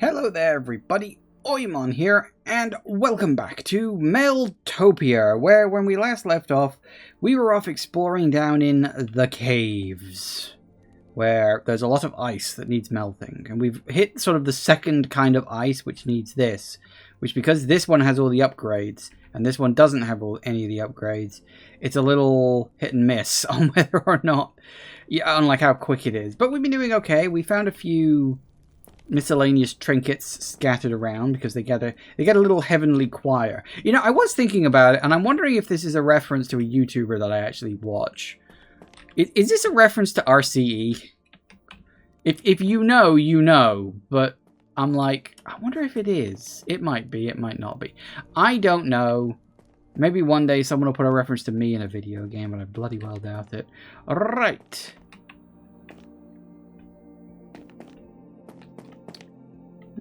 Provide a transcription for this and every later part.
Hello there everybody, Oimon here, and welcome back to Meltopia, where when we last left off, we were off exploring down in the caves, where there's a lot of ice that needs melting, and we've hit sort of the second kind of ice which needs this, which because this one has all the upgrades, and this one doesn't have any of the upgrades, it's a little hit and miss on whether or not, on like how quick it is. But we've been doing okay. We found a few miscellaneous trinkets scattered around because they get a little heavenly choir. You know, I was thinking about it, and I'm wondering if this is a reference to a YouTuber that I actually watch. Is this a reference to RCE? If you know, you know, but I'm like, I wonder if it is. It might be, it might not be. I don't know. Maybe one day someone will put a reference to me in a video game, but I bloody well doubt it. Alright.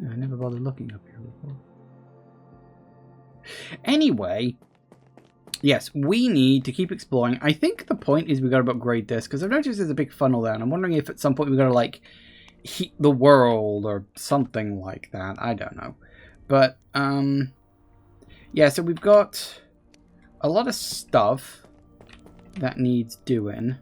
I never bothered looking up here before. Anyway, yes, we need to keep exploring. I think the point is we got to upgrade this, because I've noticed there's a big funnel there, and I'm wondering if at some point we got to, like, heat the world or something like that. I don't know. But, yeah, so we've got a lot of stuff that needs doing.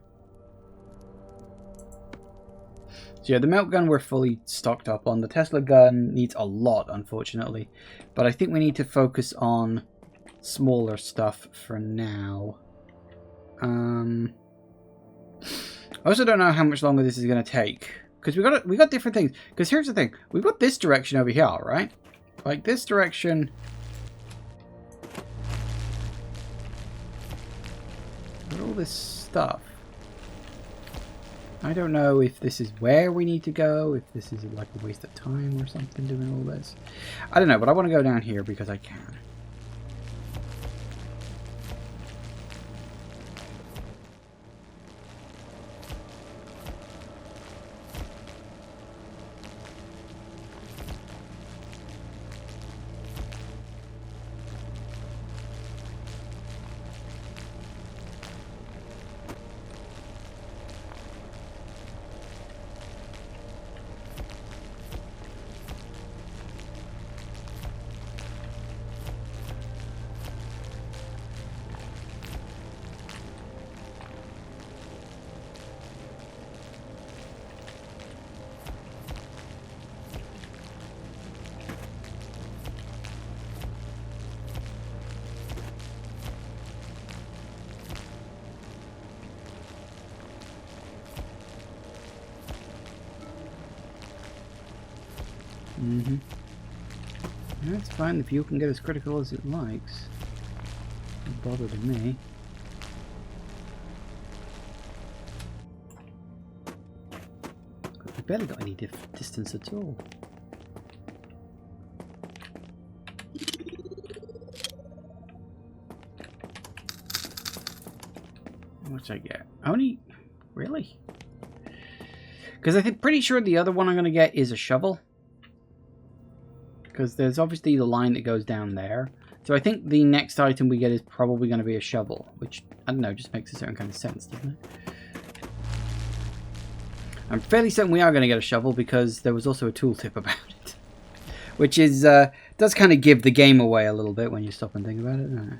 So yeah, the melt gun we're fully stocked up on. The Tesla gun needs a lot, unfortunately. But I think we need to focus on smaller stuff for now. I also don't know how much longer this is going to take. Because we got different things. Because here's the thing. We've got this direction over here, right? Like this direction. Got all this stuff. I don't know if this is where we need to go, if this is like a waste of time or something doing all this. I don't know, but I want to go down here because I can. That's fine, the fuel can get as critical as it likes. Don't bother to me. We barely got any distance at all. How much I get? Only? Really? Because I think pretty sure the other one I'm going to get is a shovel. Because there's obviously the line that goes down there. So I think the next item we get is probably going to be a shovel. Which, I don't know, just makes a certain kind of sense, doesn't it? I'm fairly certain we are going to get a shovel because there was also a tooltip about it. Which is, does kind of give the game away a little bit when you stop and think about it, doesn't it?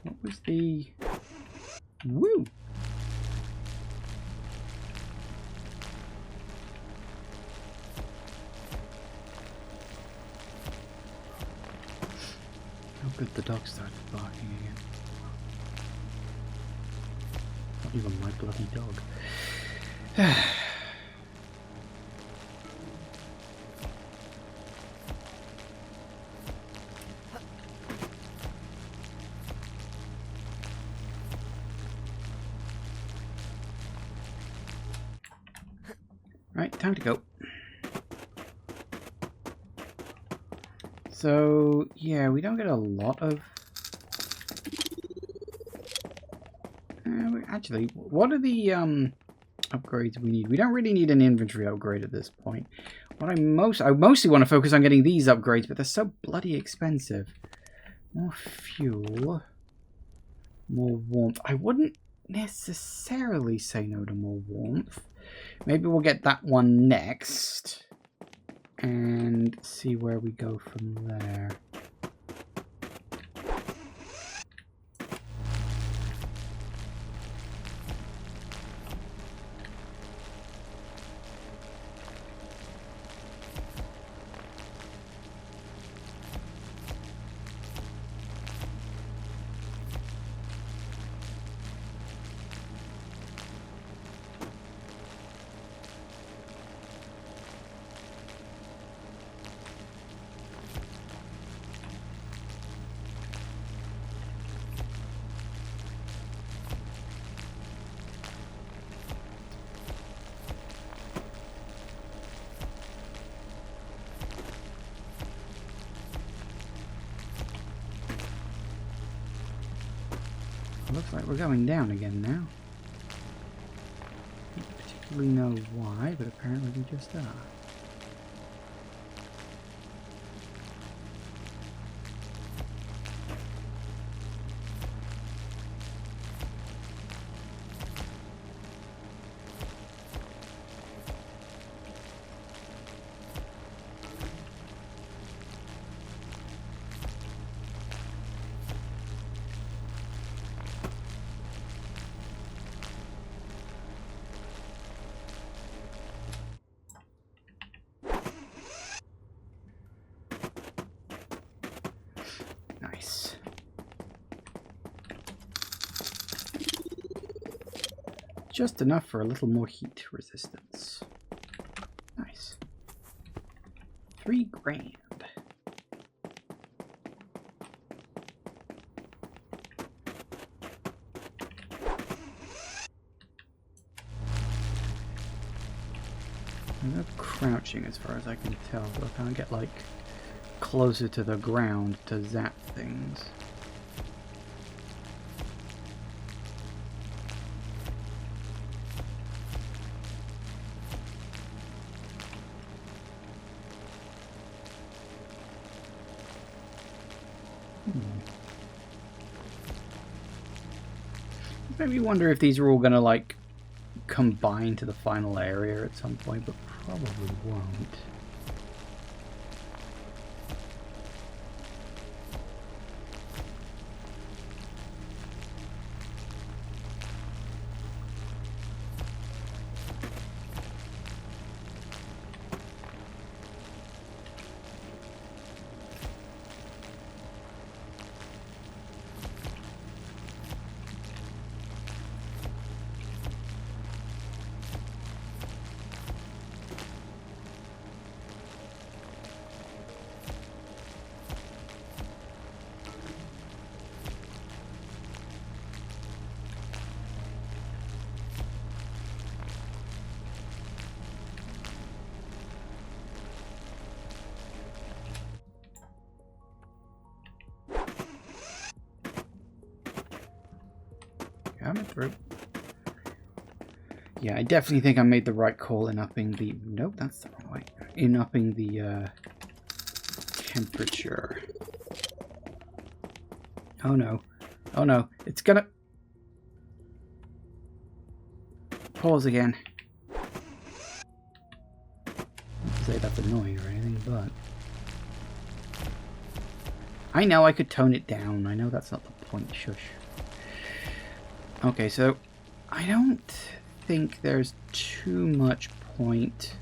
What was the... Woo! How good the dog started barking again. Not even my bloody dog. time to go. So, yeah, we don't get a lot of... actually, what are the upgrades we need? We don't really need an inventory upgrade at this point. What I mostly want to focus on getting these upgrades, but they're so bloody expensive. More fuel. More warmth. I wouldn't necessarily say no to more warmth. Maybe we'll get that one next. And see where we go from there. Looks like we're going down again now. Don't particularly know why, but apparently we just are. Nice. Just enough for a little more heat resistance. Nice. 3 grand. No crouching as far as I can tell, so I can't get like closer to the ground to zap things. Maybe wonder if these are all gonna like combine to the final area at some point, but probably won't. Coming through. Yeah, I definitely think I made the right call in upping the... Nope, that's the wrong way. In upping the temperature. Oh no. Oh no. It's gonna... Pause again. Not to say that's annoying or anything, but... I know I could tone it down. I know that's not the point. Shush. Okay, so I don't think there's too much point.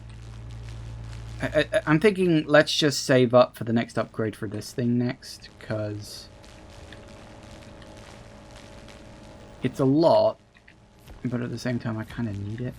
I'm thinking let's just save up for the next upgrade for this thing next, because it's a lot, but at the same time I kind of need it.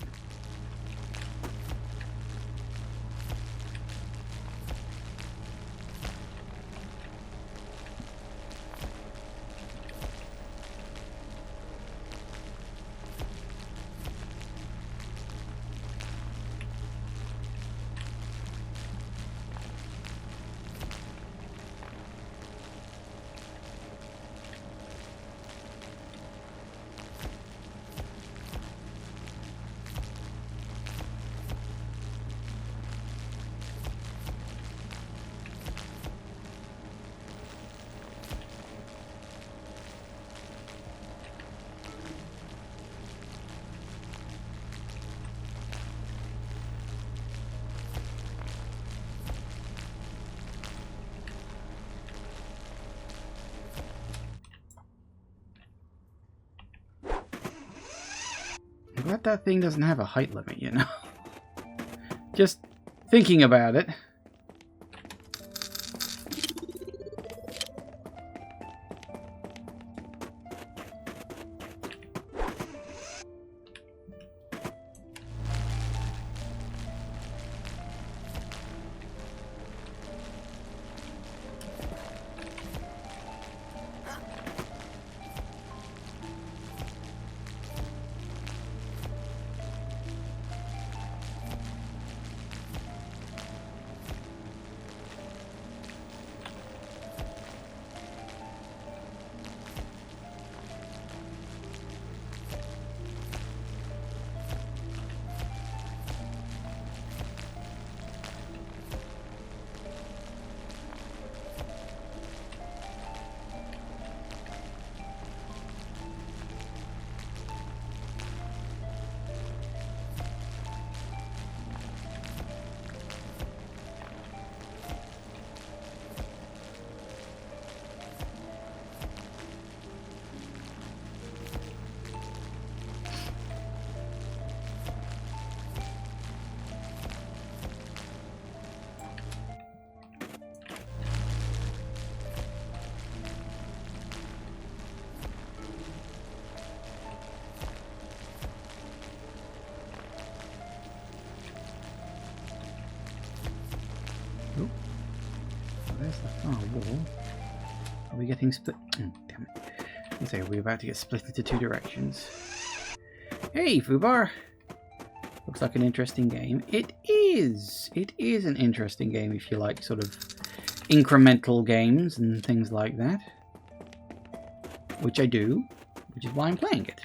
glad that thing doesn't have a height limit, you know? Just thinking about it. Where's the wall? Are we getting split? Oh, damn it. I say, are we about to get split into two directions? Hey, Fubar! Looks like an interesting game. It is! It is an interesting game if you like sort of incremental games and things like that. Which I do, which is why I'm playing it.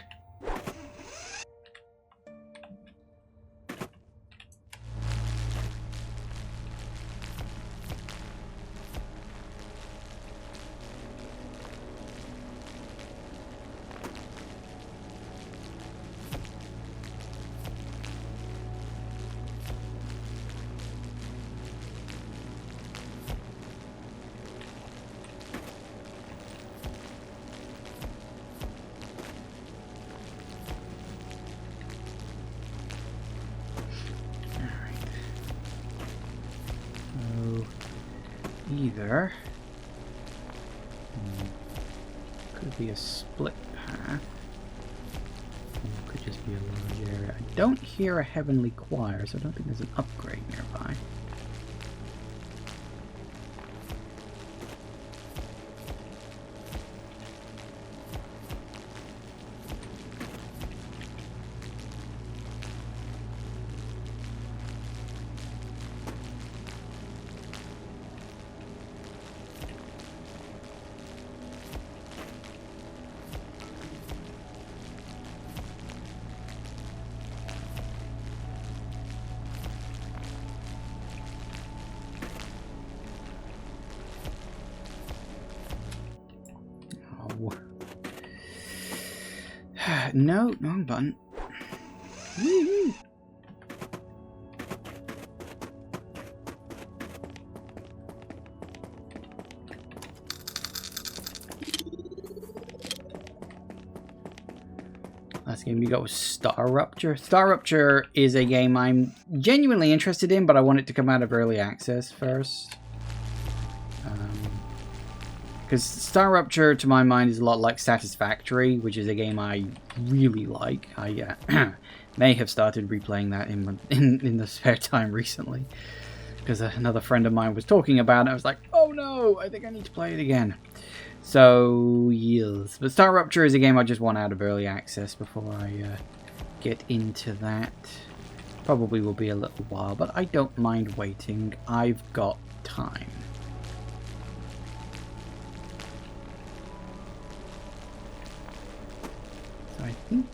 Either could be a split path, or could just be a large area. I don't hear a heavenly choir, so I don't think there's an upgrade nearby. No, wrong button. Woo-hoo. Last game we got was Star Rupture. Star Rupture is a game I'm genuinely interested in, but I want it to come out of early access first. Because Star Rupture, to my mind, is a lot like Satisfactory, which is a game I really like. I may have started replaying that in the spare time recently, because another friend of mine was talking about it. I was like, oh no, I think I need to play it again. So, yes. But Star Rupture is a game I just want out of early access before I get into that. Probably will be a little while, but I don't mind waiting. I've got time. I think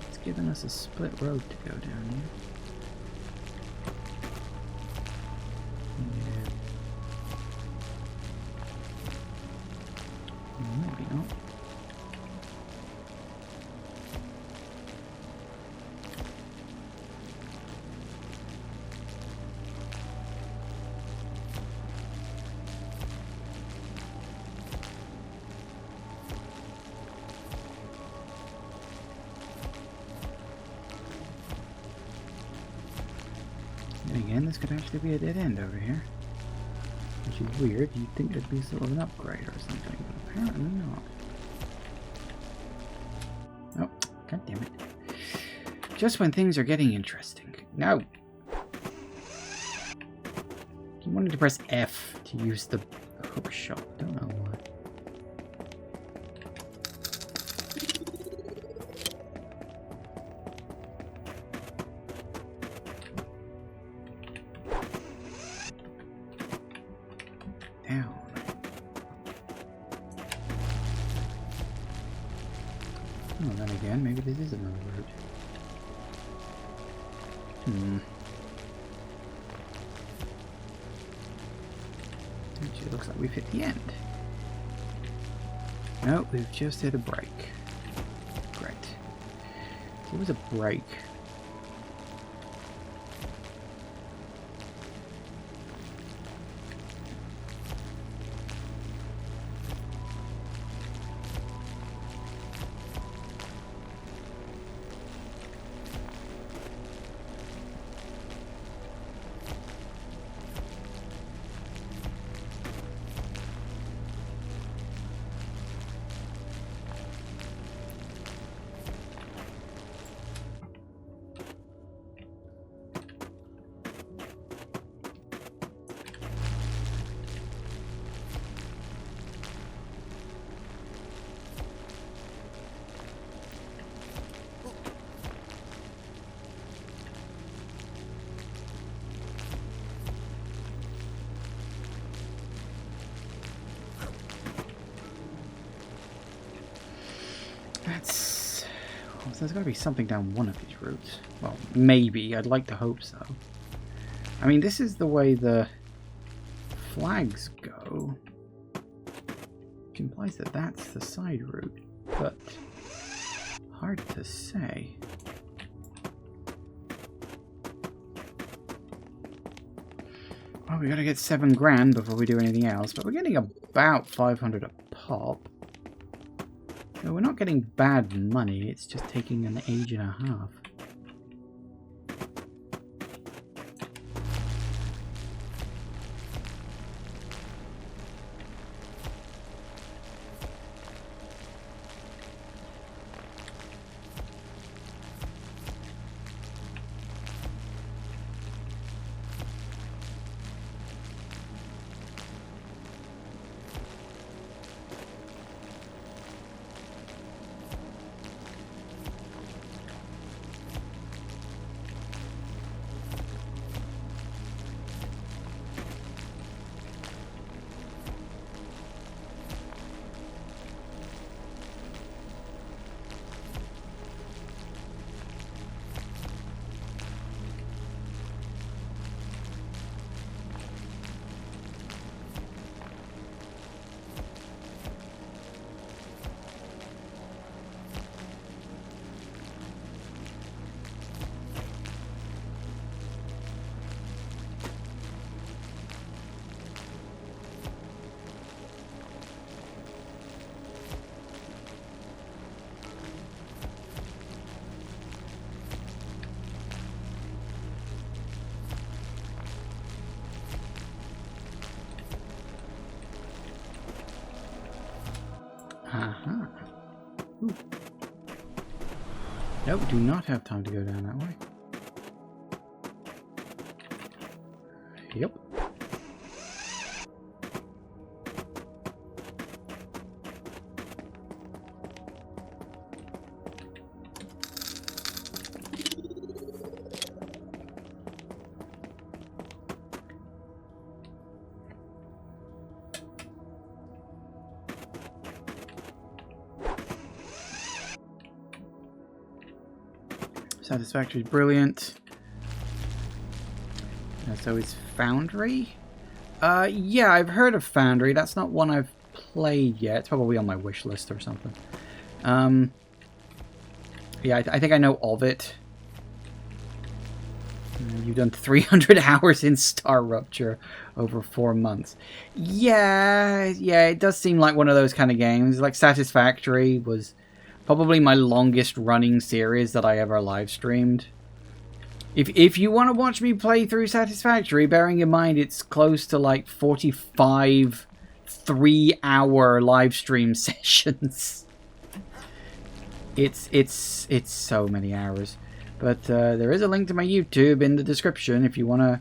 it's given us a split road to go down here. Yeah. Maybe not. this could actually be a dead end over here. Which is weird. You'd think there'd be sort of an upgrade or something, but apparently not. Oh, god damn it. Just when things are getting interesting. No! You wanted to press F to use the hook shot. Don't know why. Down. Oh, then again, maybe this is another route. Actually, it looks like we've hit the end. No, we've just hit a break. Great. There was a break. That's... well, there's got to be something down one of these routes. Well, maybe. I'd like to hope so. I mean, this is the way the flags go. Which implies that that's the side route. But hard to say. Well, we gotta get 7 grand before we do anything else. But we're getting about 500 a pop. So we're not getting bad money, it's just taking an age and a half. Aha. Ooh. Nope, do not have time to go down that way. Yep. Satisfactory is brilliant. So is Foundry? Yeah, I've heard of Foundry. That's not one I've played yet. It's probably on my wish list or something. Yeah, I think I know of it. You've done 300 hours in Star Rupture over 4 months. Yeah, it does seem like one of those kind of games. Like Satisfactory was probably my longest running series that I ever live streamed. If you want to watch me play through Satisfactory, bearing in mind it's close to like 45 3-hour live stream sessions. It's so many hours. But there is a link to my YouTube in the description if you want to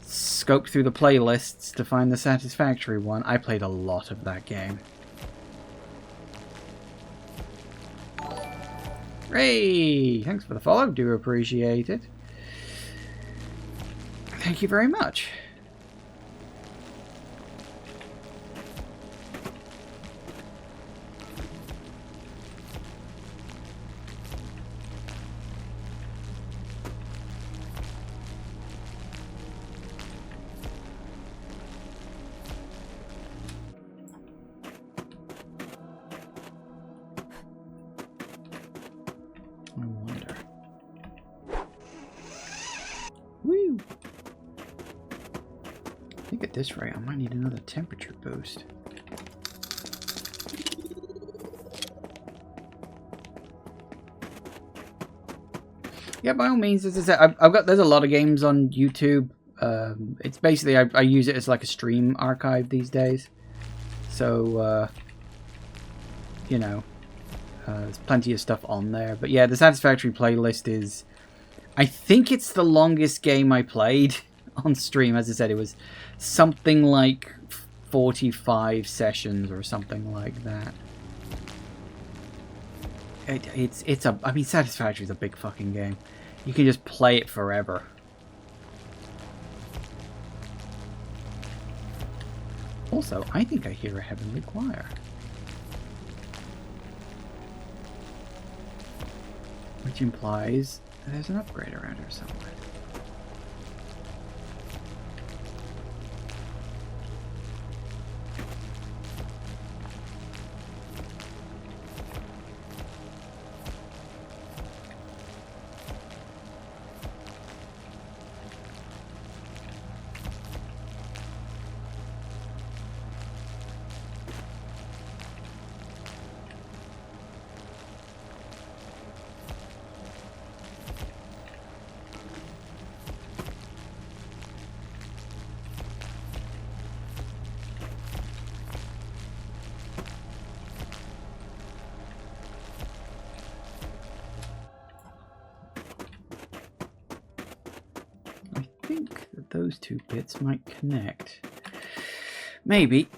scope through the playlists to find the Satisfactory one. I played a lot of that game. Hey, thanks for the follow. Do appreciate it. Thank you very much. I wonder. Woo! I think at this rate I might need another temperature boost. Yeah, by all means, as I said, there's a lot of games on YouTube. It's basically I use it as like a stream archive these days. So you know, there's plenty of stuff on there. But yeah, the Satisfactory playlist is, I think it's the longest game I played on stream. As I said, it was something like 45 sessions or something like that. I mean, Satisfactory is a big fucking game. You can just play it forever. Also, I think I hear a heavenly choir. Which implies there's an upgrade around here somewhere. Those two bits might connect. Maybe.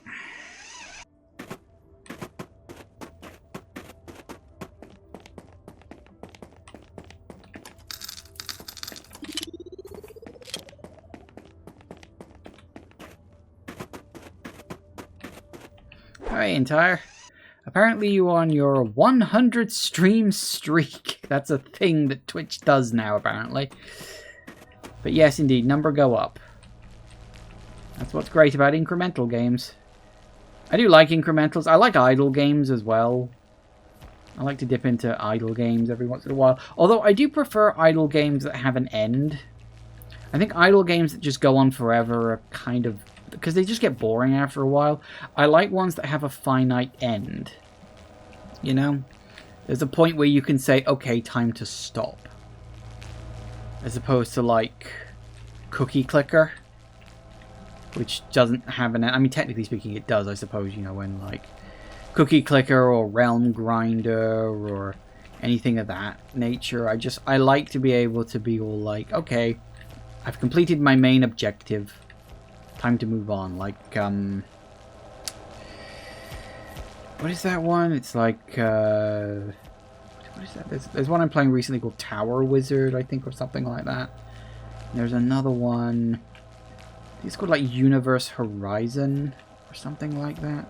Hi, Entire. Apparently you are on your 100 stream streak. That's a thing that Twitch does now, apparently. But yes, indeed, number go up. That's what's great about incremental games. I do like incrementals. I like idle games as well. I like to dip into idle games every once in a while. Although I do prefer idle games that have an end. I think idle games that just go on forever are kind of, because they just get boring after a while. I like ones that have a finite end. You know? There's a point where you can say, okay, time to stop. As opposed to, like, Cookie Clicker, which doesn't have an end. I mean, technically speaking, it does, I suppose, you know, when, like, Cookie Clicker or Realm Grinder or anything of that nature. I like to be able to be all like, okay, I've completed my main objective. Time to move on. Like, what is that one? It's like, what is that? There's one I'm playing recently called Tower Wizard, I think, or something like that. There's another one. I think it's called like Universe Horizon or something like that.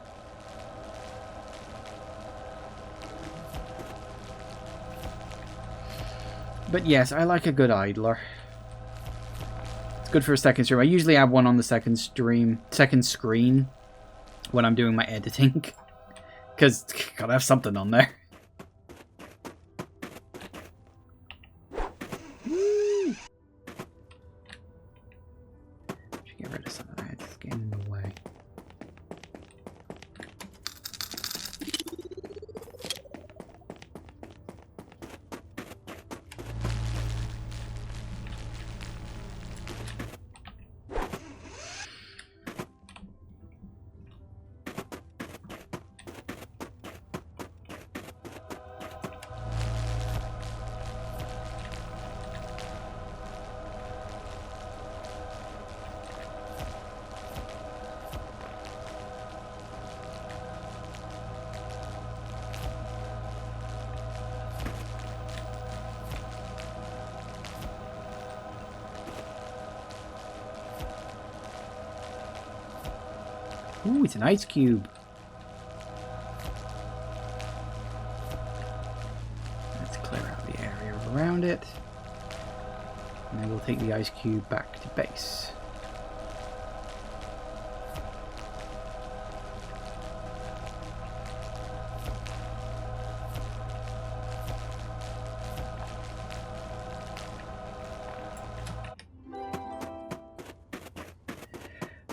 But yes, I like a good idler. It's good for a second stream. I usually have one on the second screen when I'm doing my editing. Because gotta have something on there. Get rid of some of that. It's getting in the way. Ooh, it's an ice cube. Let's clear out the area around it. And then we'll take the ice cube back to base.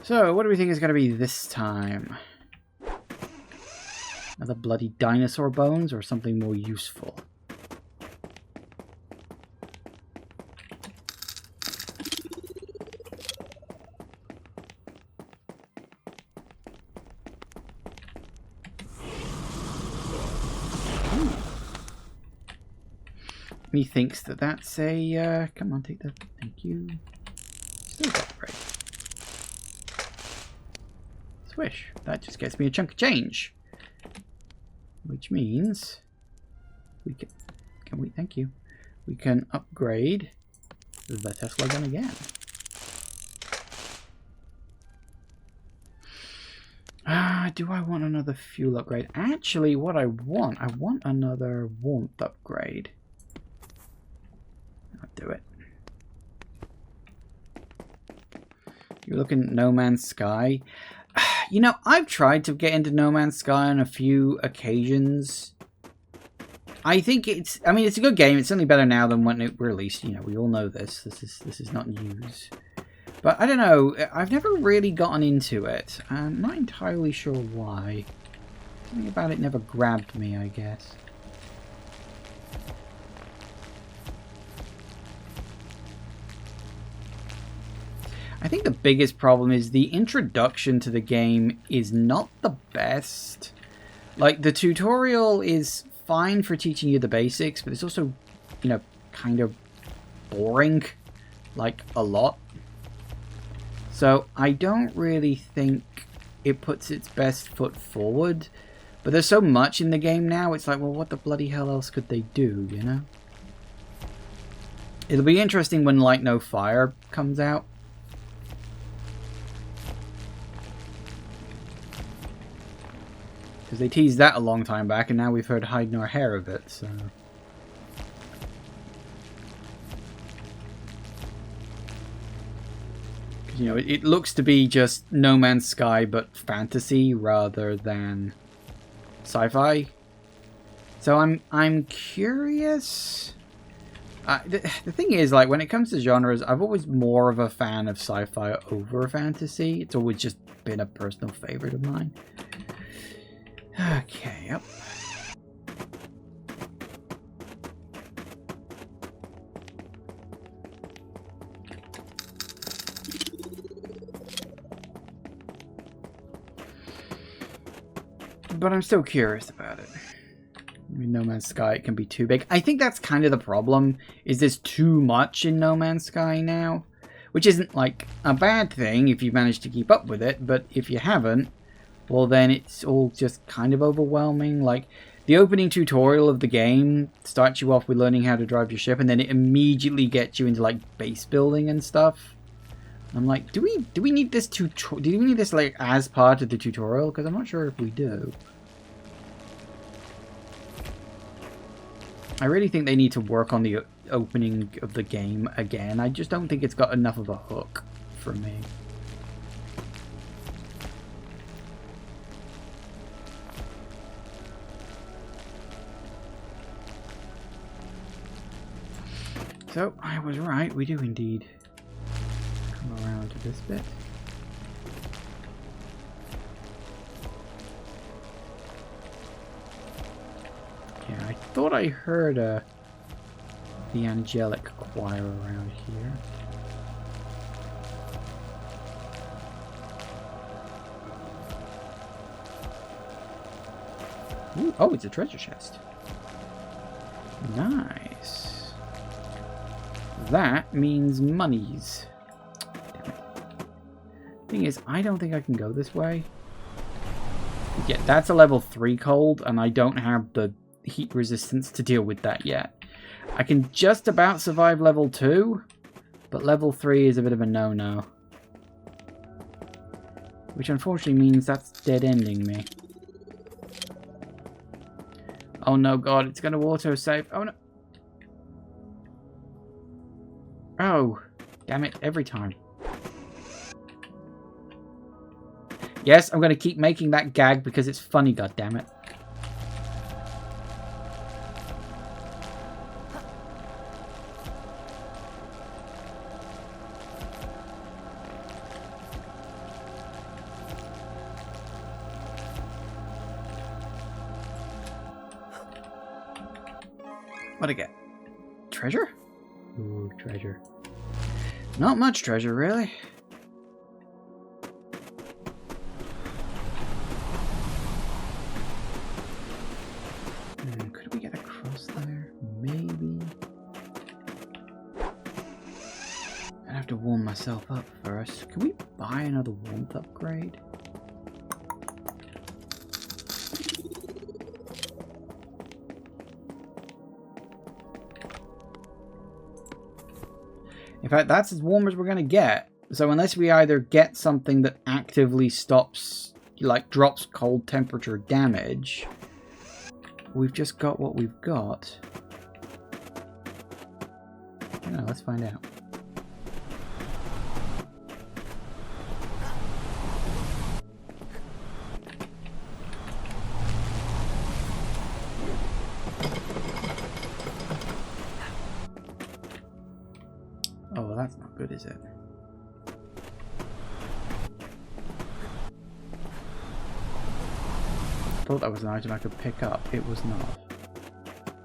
So, what do we think is going to be this time? Another bloody dinosaur bones or something more useful? Methinks that that's a... come on, take that. Thank you. Still got it right. Swish. That just gets me a chunk of change. Which means we can we thank you. We can upgrade the Tesla gun again. Do I want another fuel upgrade? Actually, what I want another warmth upgrade. I'll do it. You're looking at No Man's Sky. You know, I've tried to get into No Man's Sky on a few occasions. I think it's a good game. It's certainly better now than when it released. You know, we all know this. This is not news. But I don't know. I've never really gotten into it. I'm not entirely sure why. Something about it never grabbed me, I guess. I think the biggest problem is the introduction to the game is not the best. Like, the tutorial is fine for teaching you the basics, but it's also, you know, kind of boring. Like, a lot. So, I don't really think it puts its best foot forward. But there's so much in the game now, it's like, well, what the bloody hell else could they do, you know? It'll be interesting when Light No Fire comes out. Because they teased that a long time back, and now we've heard hide nor hair of it, so... Because, you know, it looks to be just No Man's Sky, but fantasy rather than sci-fi. So I'm curious... the thing is, like, when it comes to genres, I've always more of a fan of sci-fi over fantasy. It's always just been a personal favorite of mine. Okay, yep. But I'm still curious about it. I mean, No Man's Sky, it can be too big. I think that's kind of the problem, is there's too much in No Man's Sky now. Which isn't, like, a bad thing if you manage to keep up with it, but if you haven't, well, then it's all just kind of overwhelming. Like, the opening tutorial of the game starts you off with learning how to drive your ship, and then it immediately gets you into, like, base building and stuff. I'm like, do we need this like as part of the tutorial? Because I'm not sure if we do. I really think they need to work on the opening of the game again. I just don't think it's got enough of a hook for me. So, I was right, we do indeed come around to this bit. Yeah, I thought I heard the angelic choir around here. Ooh, oh, it's a treasure chest. Nice. That means monies. Damn it. Thing is, I don't think I can go this way. Yeah, that's a level 3 cold, and I don't have the heat resistance to deal with that yet. I can just about survive level 2, but level 3 is a bit of a no-no. Which unfortunately means that's dead-ending me. Oh no, God, it's going to auto-save. Oh no. Oh, damn it, every time. Yes, I'm going to keep making that gag because it's funny, goddammit. What'd I get? Treasure? Ooh, treasure. Not much treasure, really. Could we get across there? Maybe. I'd have to warm myself up first. Can we buy another warmth upgrade? In fact, that's as warm as we're going to get. So unless we either get something that actively stops, like drops cold temperature damage, we've just got what we've got. I don't know, let's find out. Oh, well, that's not good, is it? I thought that was an item I could pick up. It was not.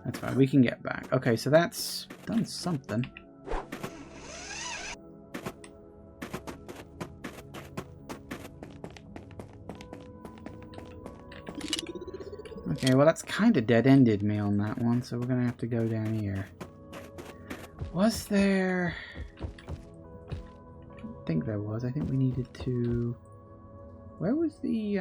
That's fine. We can get back. Okay, so that's done something. Okay, well, that's kind of dead-ended me on that one, so we're going to have to go down here. Was there... I think there was. I think we needed to... Where was the,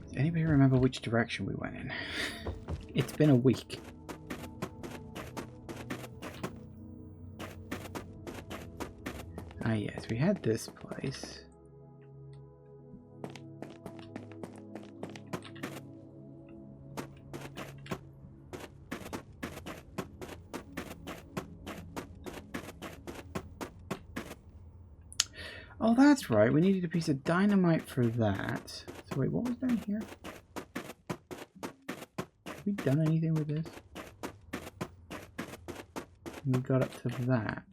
Does anybody remember which direction we went in? It's been a week. Ah, yes, we had this place. Oh, that's right. We needed a piece of dynamite for that. So wait, what was down here? Have we done anything with this? We got up to that.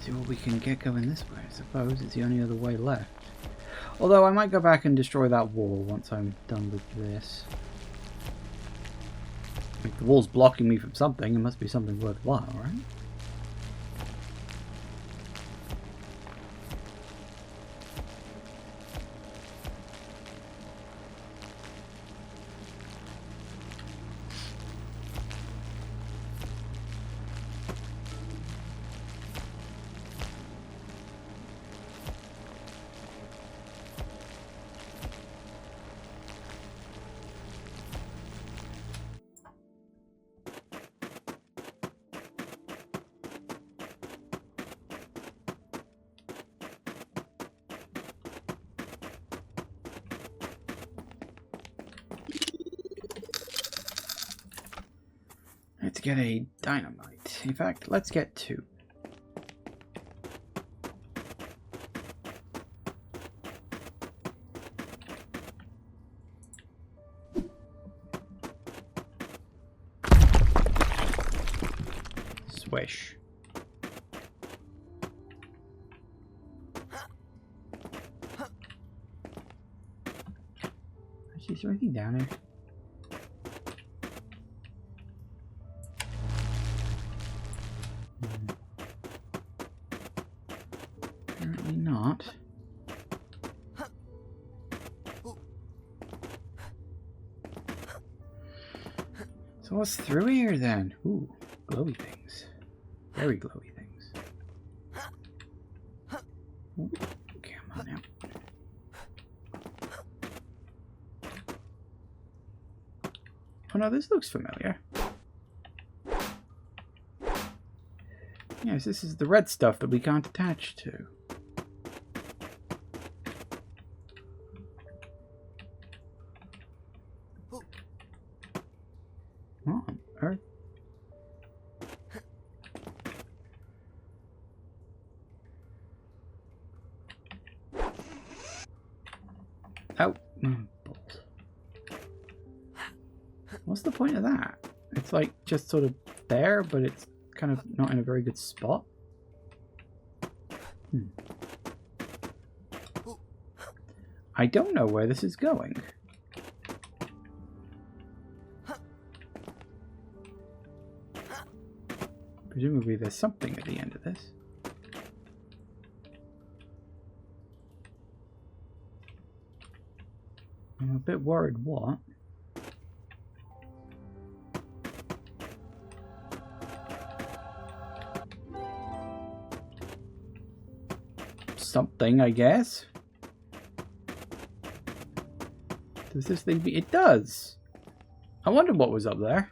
See what we can get going this way, I suppose. It's the only other way left. Although I might go back and destroy that wall once I'm done with this. If the wall's blocking me from something, it must be something worthwhile, right? Let's get a dynamite. In fact, let's get two. Swish. Actually, Is there anything down there? Apparently not. So what's through here then? Ooh, glowy things. Very glowy things. Ooh, come on now. Oh no, this looks familiar. Yes, this is the red stuff that we can't attach to. What on earth? Oh, balls. What's the point of that? It's like just sort of there, but it's kind of not in a very good spot. I don't know where this is going. Presumably there's something at the end of this. I'm a bit worried what. Something, I guess. Does this thing be? It does. I wondered what was up there.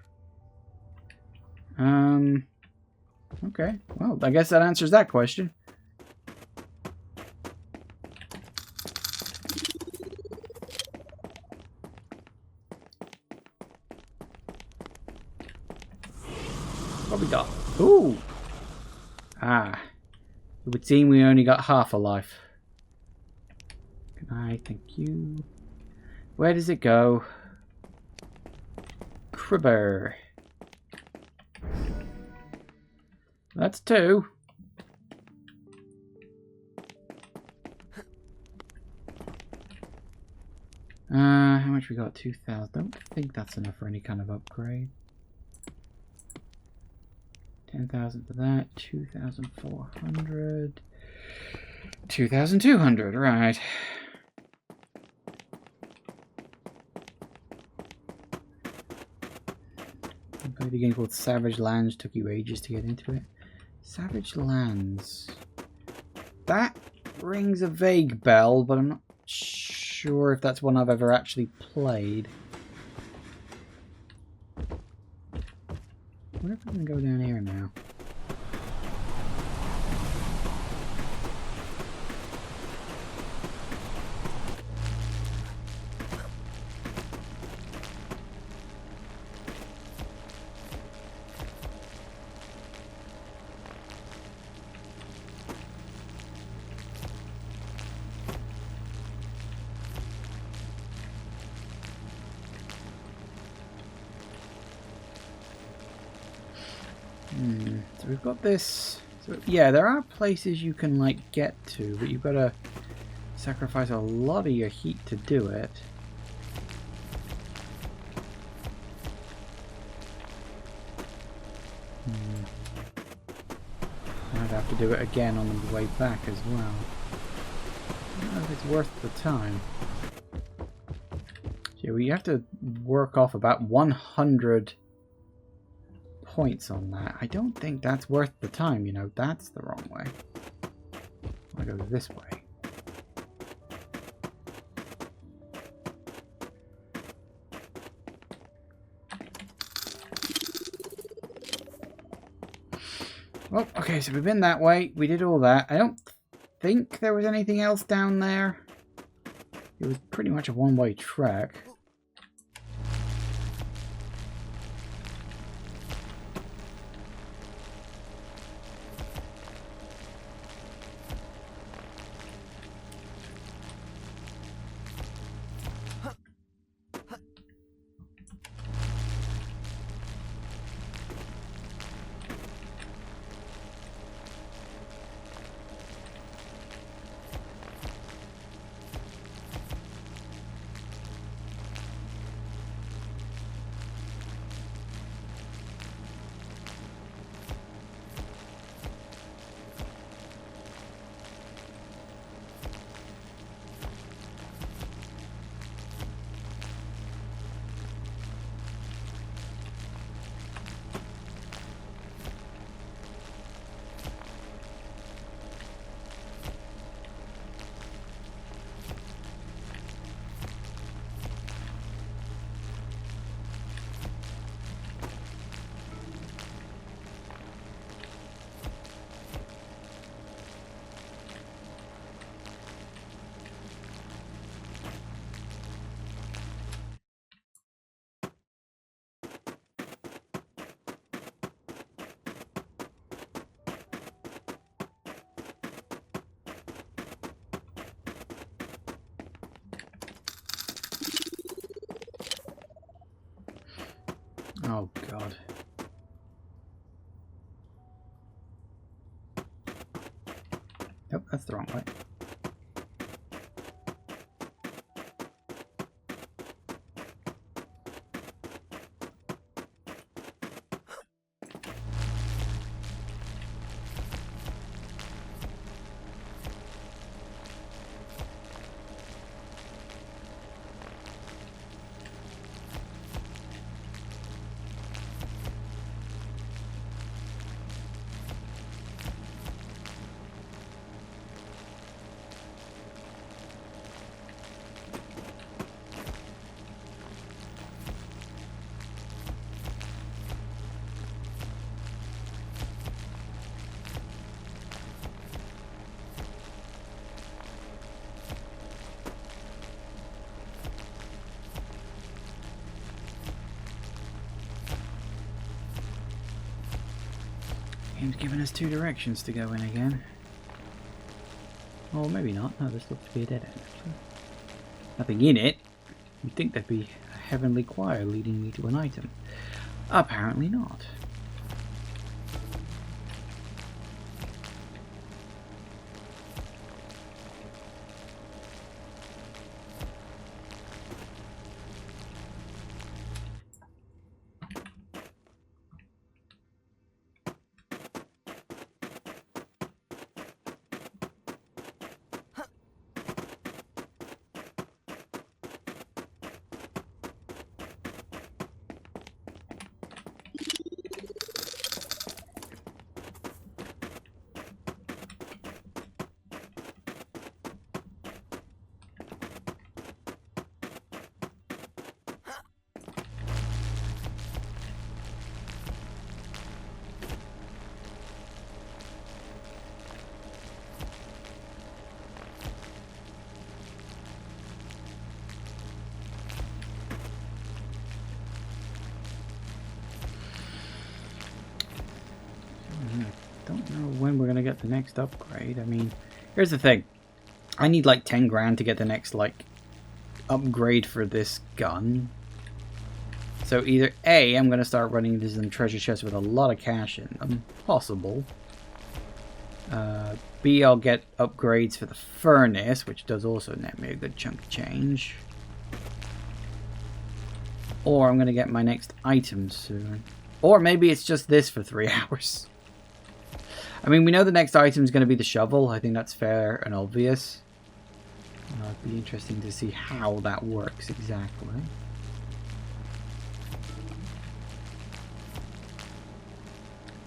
Okay. Well, I guess that answers that question. What we got? Ooh. Ah. It would seem we only got half a life. Good night, thank you. Where does it go? Cribber. That's 2. How much we got? 2,000. Don't think that's enough for any kind of upgrade. 10,000 for that. 2,400. 2,200. Right. I played a game called Savage Lands. Took you ages to get into it. Savage Lands. That rings a vague bell, but I'm not sure if that's one I've ever actually played. I wonder if I can go down here now. So we've got this. So yeah, there are places you can like get to, but you've got to sacrifice a lot of your heat to do it. I'd have to do it again on the way back as well. I don't know if it's worth the time. So we have to work off about 100 points on that. I don't think that's worth the time, you know. That's the wrong way. I go this way. Well, okay, so we've been that way. We did all that. I don't think there was anything else down there. It was pretty much a one-way trek. Oh, that's the wrong way. Game's giving us 2 directions to go in again. Or maybe not. No, this looks to be a dead end, actually. Nothing in it. You'd think there'd be a heavenly choir leading me to an item. Apparently not. Don't know when we're going to get the next upgrade. I mean, here's the thing. I need like 10 grand to get the next like upgrade for this gun. So either A, I'm going to start running into some treasure chests with a lot of cash in them. Possible. B, I'll get upgrades for the furnace, which does also net me a good chunk of change. Or I'm going to get my next item soon. Or maybe it's just this for 3 hours. I mean, we know the next item is going to be the shovel. I think that's fair and obvious. It'd be interesting to see how that works exactly.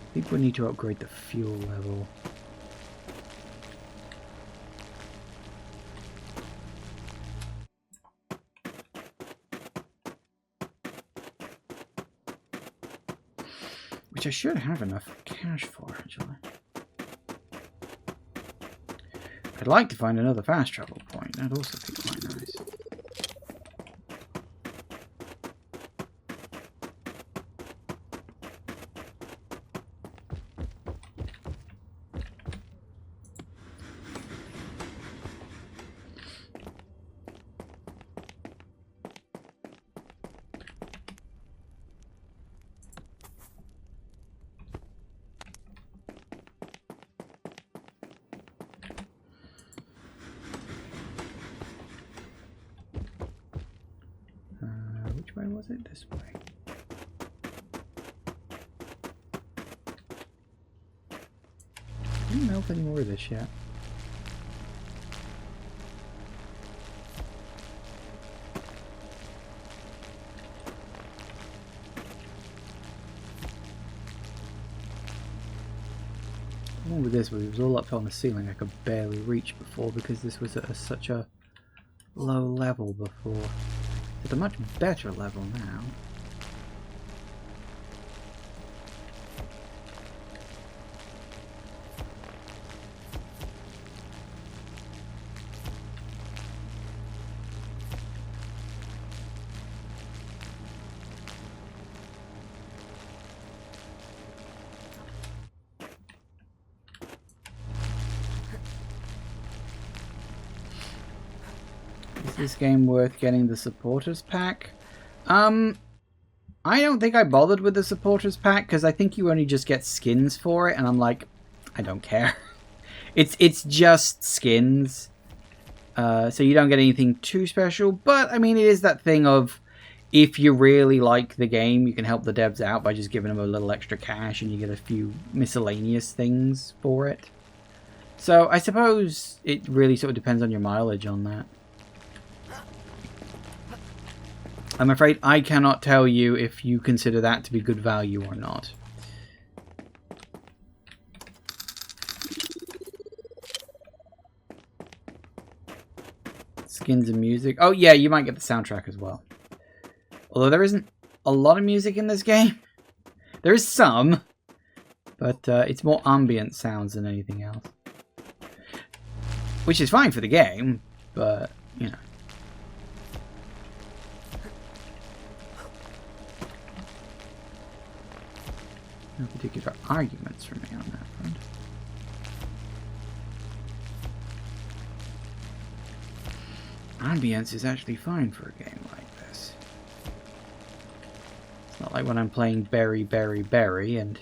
I think we need to upgrade the fuel level. Which I should have enough cash for, actually. I'd like to find another fast travel point. That'd also be quite nice. Which way was it? This way. Didn't melt any more of this yet. The one with this was it was all up on the ceiling. I could barely reach before because this was at such a low level before. It's a much better level now. Is this game worth getting the supporters pack? I don't think I bothered with the supporters pack because I think you only just get skins for it, and I'm like, I don't care. It's just skins, so you don't get anything too special. But I mean, it is that thing of, if you really like the game, you can help the devs out by just giving them a little extra cash, and you get a few miscellaneous things for it. So I suppose it really sort of depends on your mileage on that. I'm afraid I cannot tell you if you consider that to be good value or not. Skins and music. Oh yeah, you might get the soundtrack as well. Although there isn't a lot of music in this game. There is some, but it's more ambient sounds than anything else. Which is fine for the game, but, you know. No particular arguments from me on that front. Ambience is actually fine for a game like this. It's not like when I'm playing Berry and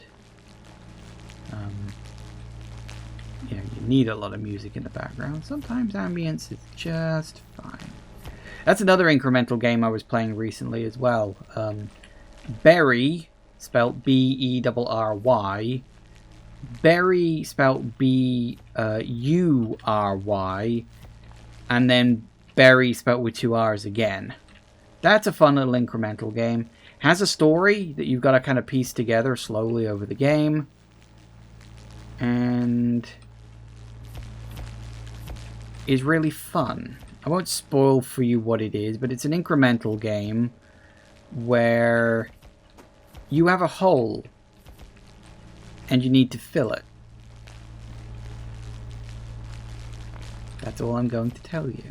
you know, you need a lot of music in the background. Sometimes ambience is just fine. That's another incremental game I was playing recently as well. Berry, spelt B-E-R-R-Y. Berry, spelt B-U-R-Y. And then Berry, spelt with 2 R's again. That's a fun little incremental game. Has a story that you've got to kind of piece together slowly over the game. And is really fun. I won't spoil for you what it is, but it's an incremental game where you have a hole and you need to fill it. That's all I'm going to tell you.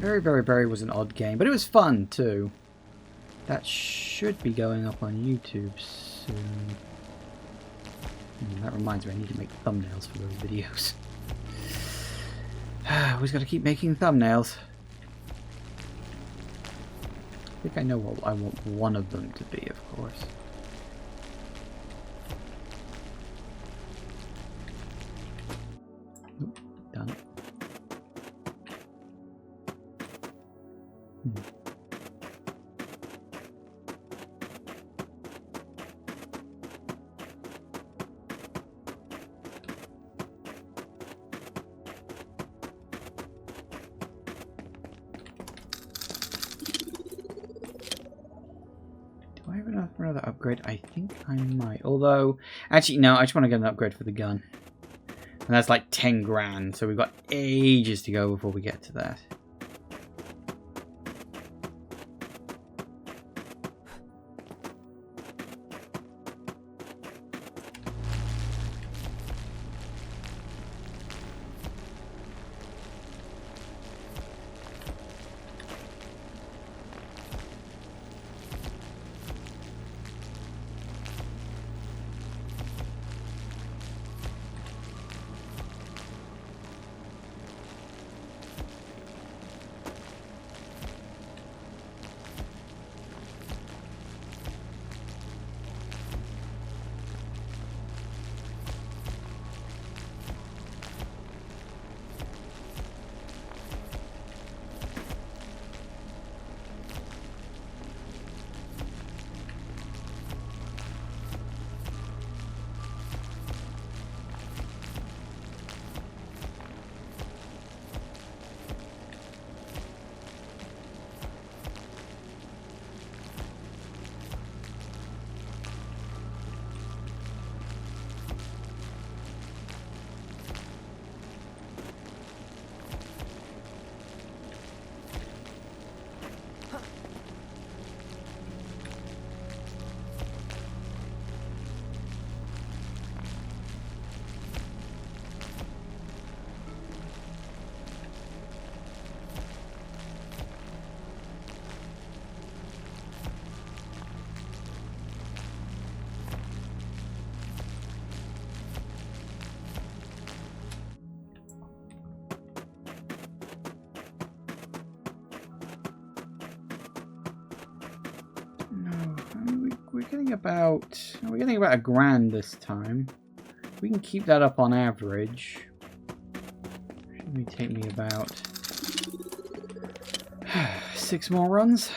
Very was an odd game, but it was fun too. That should be going up on YouTube soon. That reminds me, I need to make thumbnails for those videos. Always got to keep making thumbnails. I think I know what I want one of them to be, of course. Oop, done. Do I have enough for another upgrade? I think I might. Although, actually, no, I just want to get an upgrade for the gun. And that's like 10 grand, so we've got ages to go before we get to that. We're getting about $1,000 this time. We can keep that up on average. Should only take me about 6 more runs.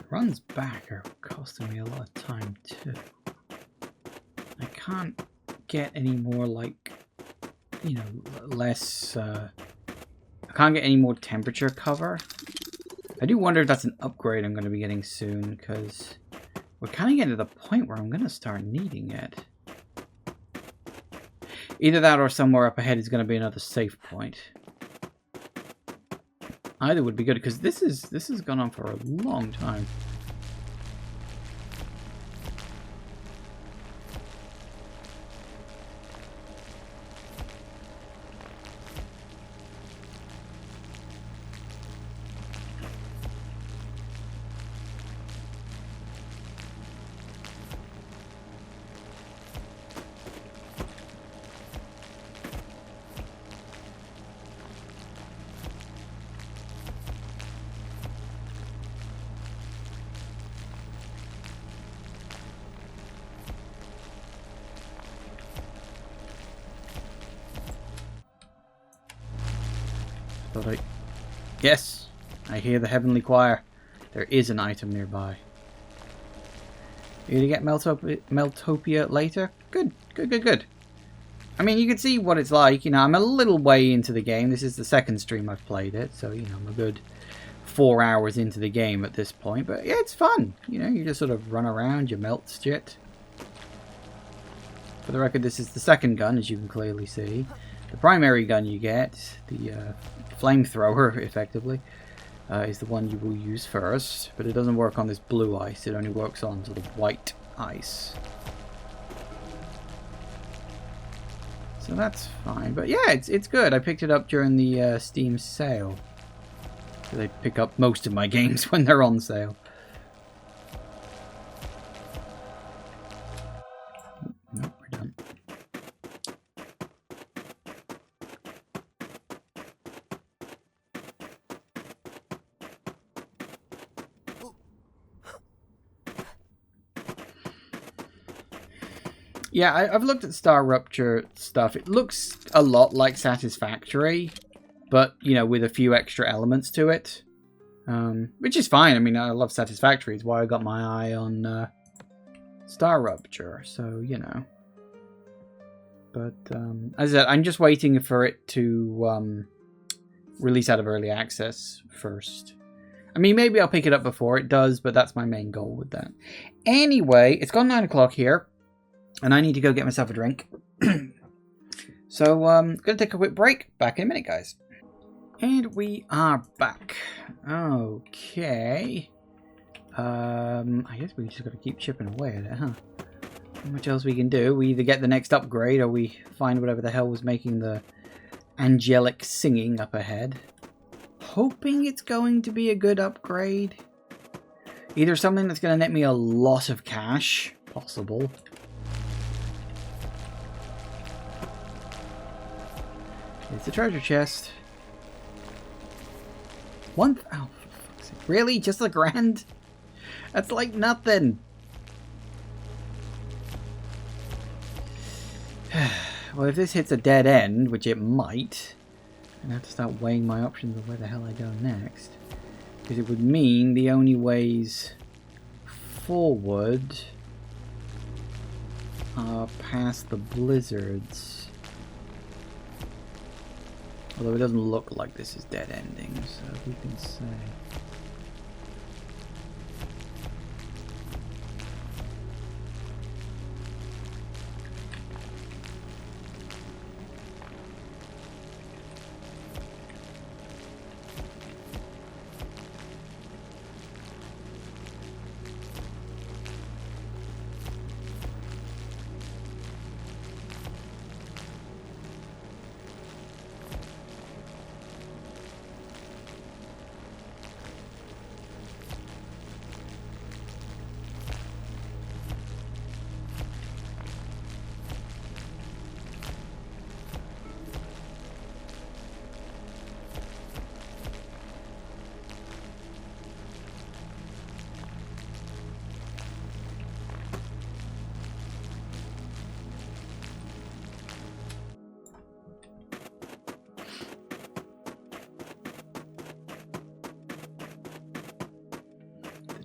Runs back are costing me a lot of time too. I can't get any more, like, you know, less, I can't get any more temperature cover. I do wonder if that's an upgrade I'm going to be getting soon, because we're kind of getting to the point where I'm going to start needing it. Either that or somewhere up ahead is going to be another save point. Either would be good, because this has gone on for a long time. thought I... Yes! I hear the heavenly choir. There is an item nearby. You're gonna get Meltopia later? Good, good, good, good. I mean, you can see what it's like. You know, I'm a little way into the game. This is the second stream I've played it. So, you know, I'm a good 4 hours into the game at this point. But yeah, it's fun. You know, you just sort of run around, you melt shit. For the record, this is the second gun, as you can clearly see. The primary gun you get, the flamethrower, effectively, is the one you will use first. But it doesn't work on this blue ice. It only works on sort of white ice. So that's fine. But yeah, it's good. I picked it up during the Steam sale. So I pick up most of my games when they're on sale. Nope, we're done. Yeah, I've looked at Star Rupture stuff. It looks a lot like Satisfactory, but, you know, with a few extra elements to it. Which is fine. I mean, I love Satisfactory. It's why I got my eye on Star Rupture, so, you know. But, as I said, I'm just waiting for it to release out of early access first. I mean, maybe I'll pick it up before it does, but that's my main goal with that. Anyway, it's gone 9 o'clock here. And I need to go get myself a drink. So, going to take a quick break. Back in a minute, guys. And we are back. Okay. I guess we just got to keep chipping away at it, huh? How much else we can do? We either get the next upgrade or we find whatever the hell was making the angelic singing up ahead. Hoping it's going to be a good upgrade. Either something that's going to net me a lot of cash. Possible. It's a treasure chest. Oh, for fuck's sake. Really? Just $1,000? That's like nothing. Well, if this hits a dead end, which it might, I'm going to have to start weighing my options of where the hell I go next. Because it would mean the only ways forward are past the blizzards. Although it doesn't look like this is dead ending, so we can say.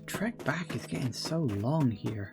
Trek back is getting so long here.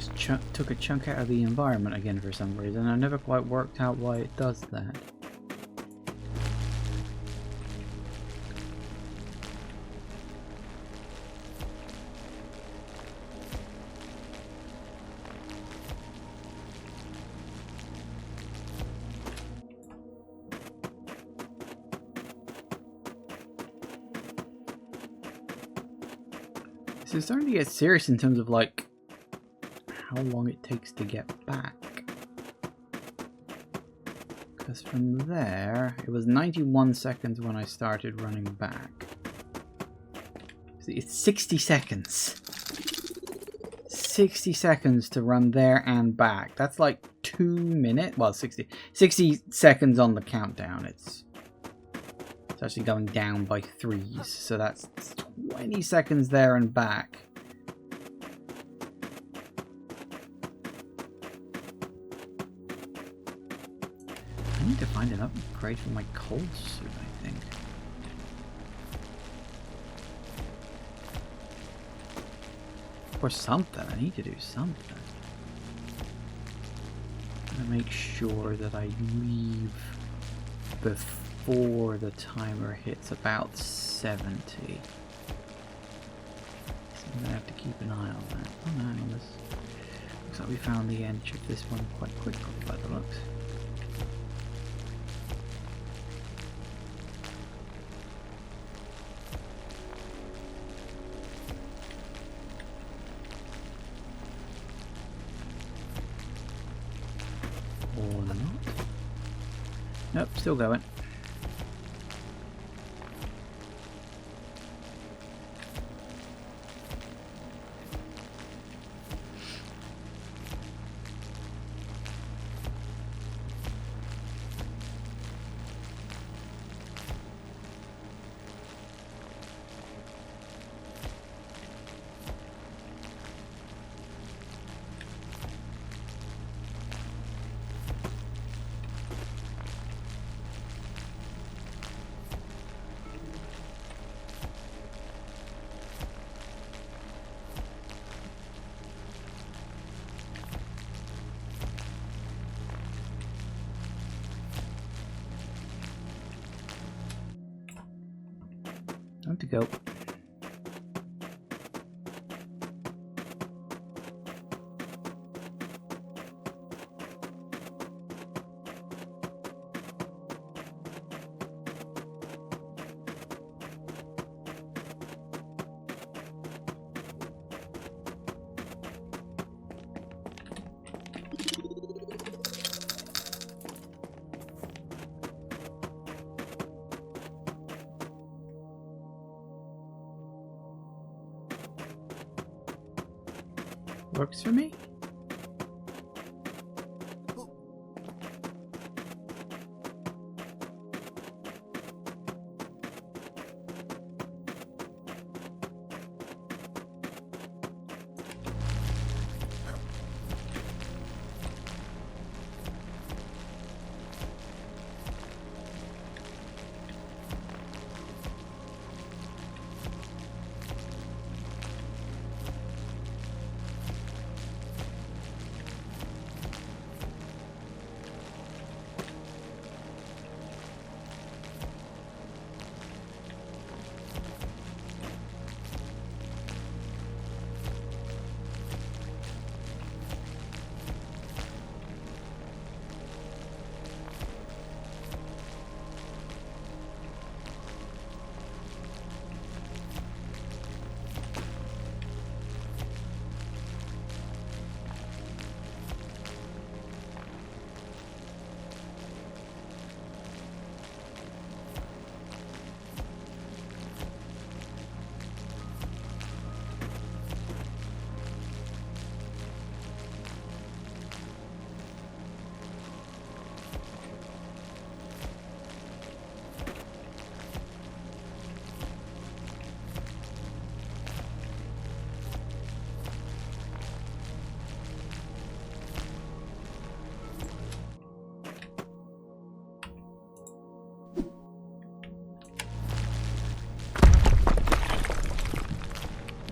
just took a chunk out of the environment again for some reason. I never quite worked out why it does that. So it's starting to get serious in terms of like how long it takes to get back. Because from there, it was 91 seconds when I started running back. See, it's 60 seconds. 60 seconds to run there and back. That's like 2 minutes. Well, 60 seconds on the countdown. It's actually going down by 3s. So that's 20 seconds there and back. I need to find an upgrade for my cold suit, I think. Or something. I need to do something. I'm gonna make sure that I leave before the timer hits about 70. So I'm gonna have to keep an eye on that. Oh no, hang on this. Looks like we found the edge of this one quite quickly by the looks. Or not. Nope, still going. Time to go. Works for me.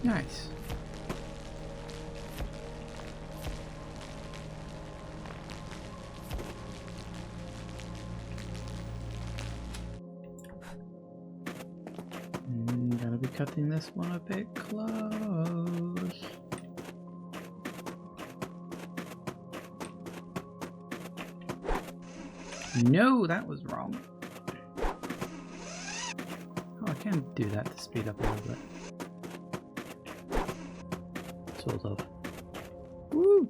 Nice. cutting this one a bit close. No, that was wrong. Oh, I can do that to speed up a little bit. Sort of. Woo!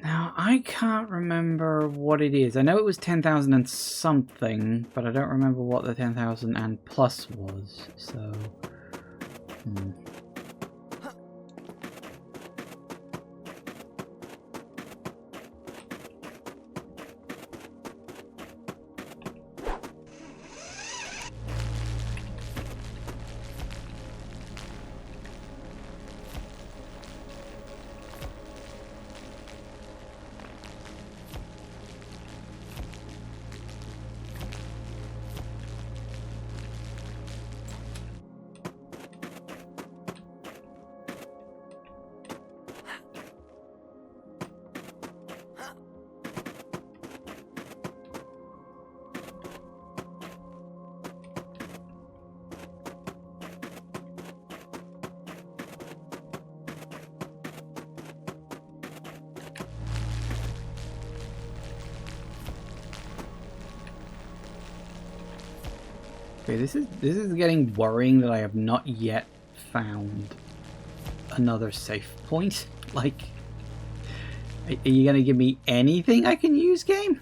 Now, I can't remember what it is. I know it was 10,000 and something, but I don't remember what the 10,000 and plus was, so... Okay, this is getting worrying that I have not yet found another safe point. Like, are you gonna give me anything I can use, game?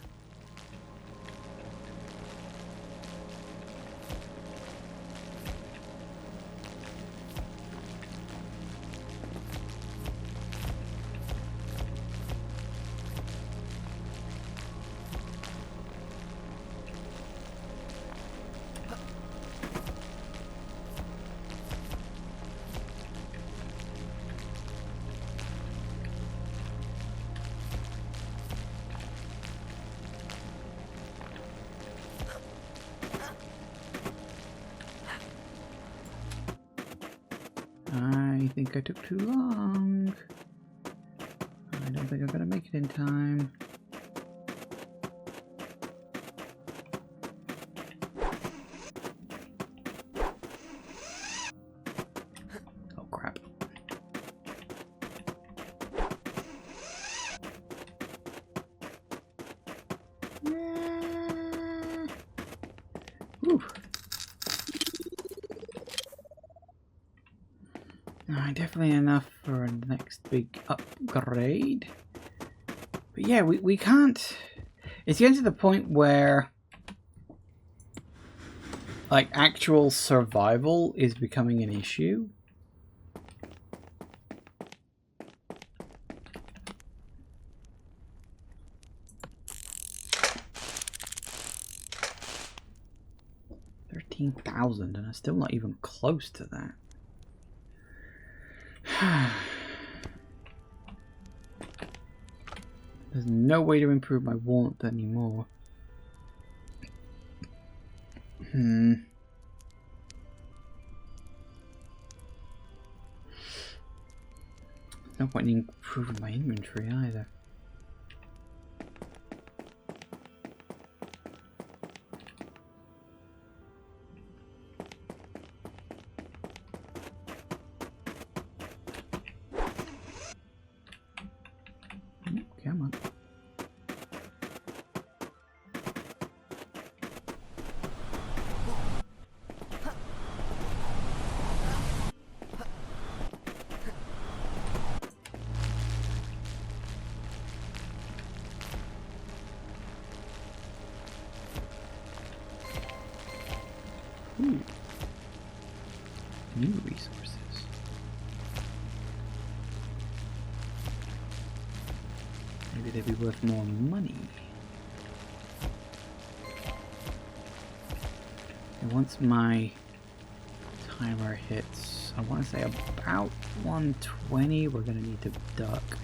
I think I took too long. I don't think I'm gonna make it in time. Oh crap. Whew. Definitely enough for a next big upgrade. But yeah, we can't... It's getting to the point where like actual survival is becoming an issue. $13,000 and I'm still not even close to that. There's no way to improve my warmth anymore. No point in improving my inventory either. Come on. Ooh. New resources. Maybe they'd be worth more money. And once my timer hits, I want to say about 120, we're going to need to duck.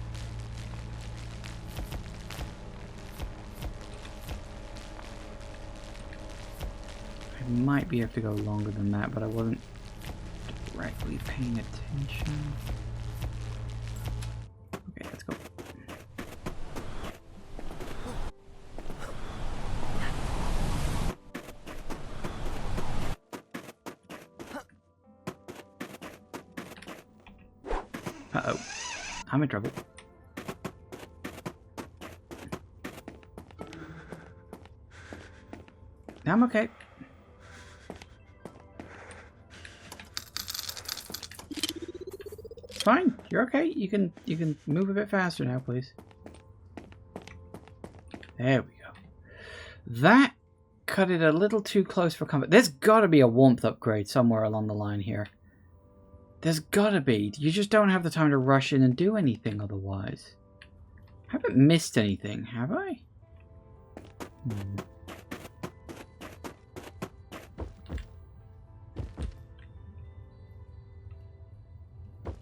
I might be able to go longer than that, but I wasn't directly paying attention. Okay, let's go. Uh-oh. I'm in trouble. I'm okay. It's fine. You're okay. You can move a bit faster now, please. There we go. That cut it a little too close for comfort. There's got to be a warmth upgrade somewhere along the line here. There's got to be. You just don't have the time to rush in and do anything otherwise. I haven't missed anything, have I?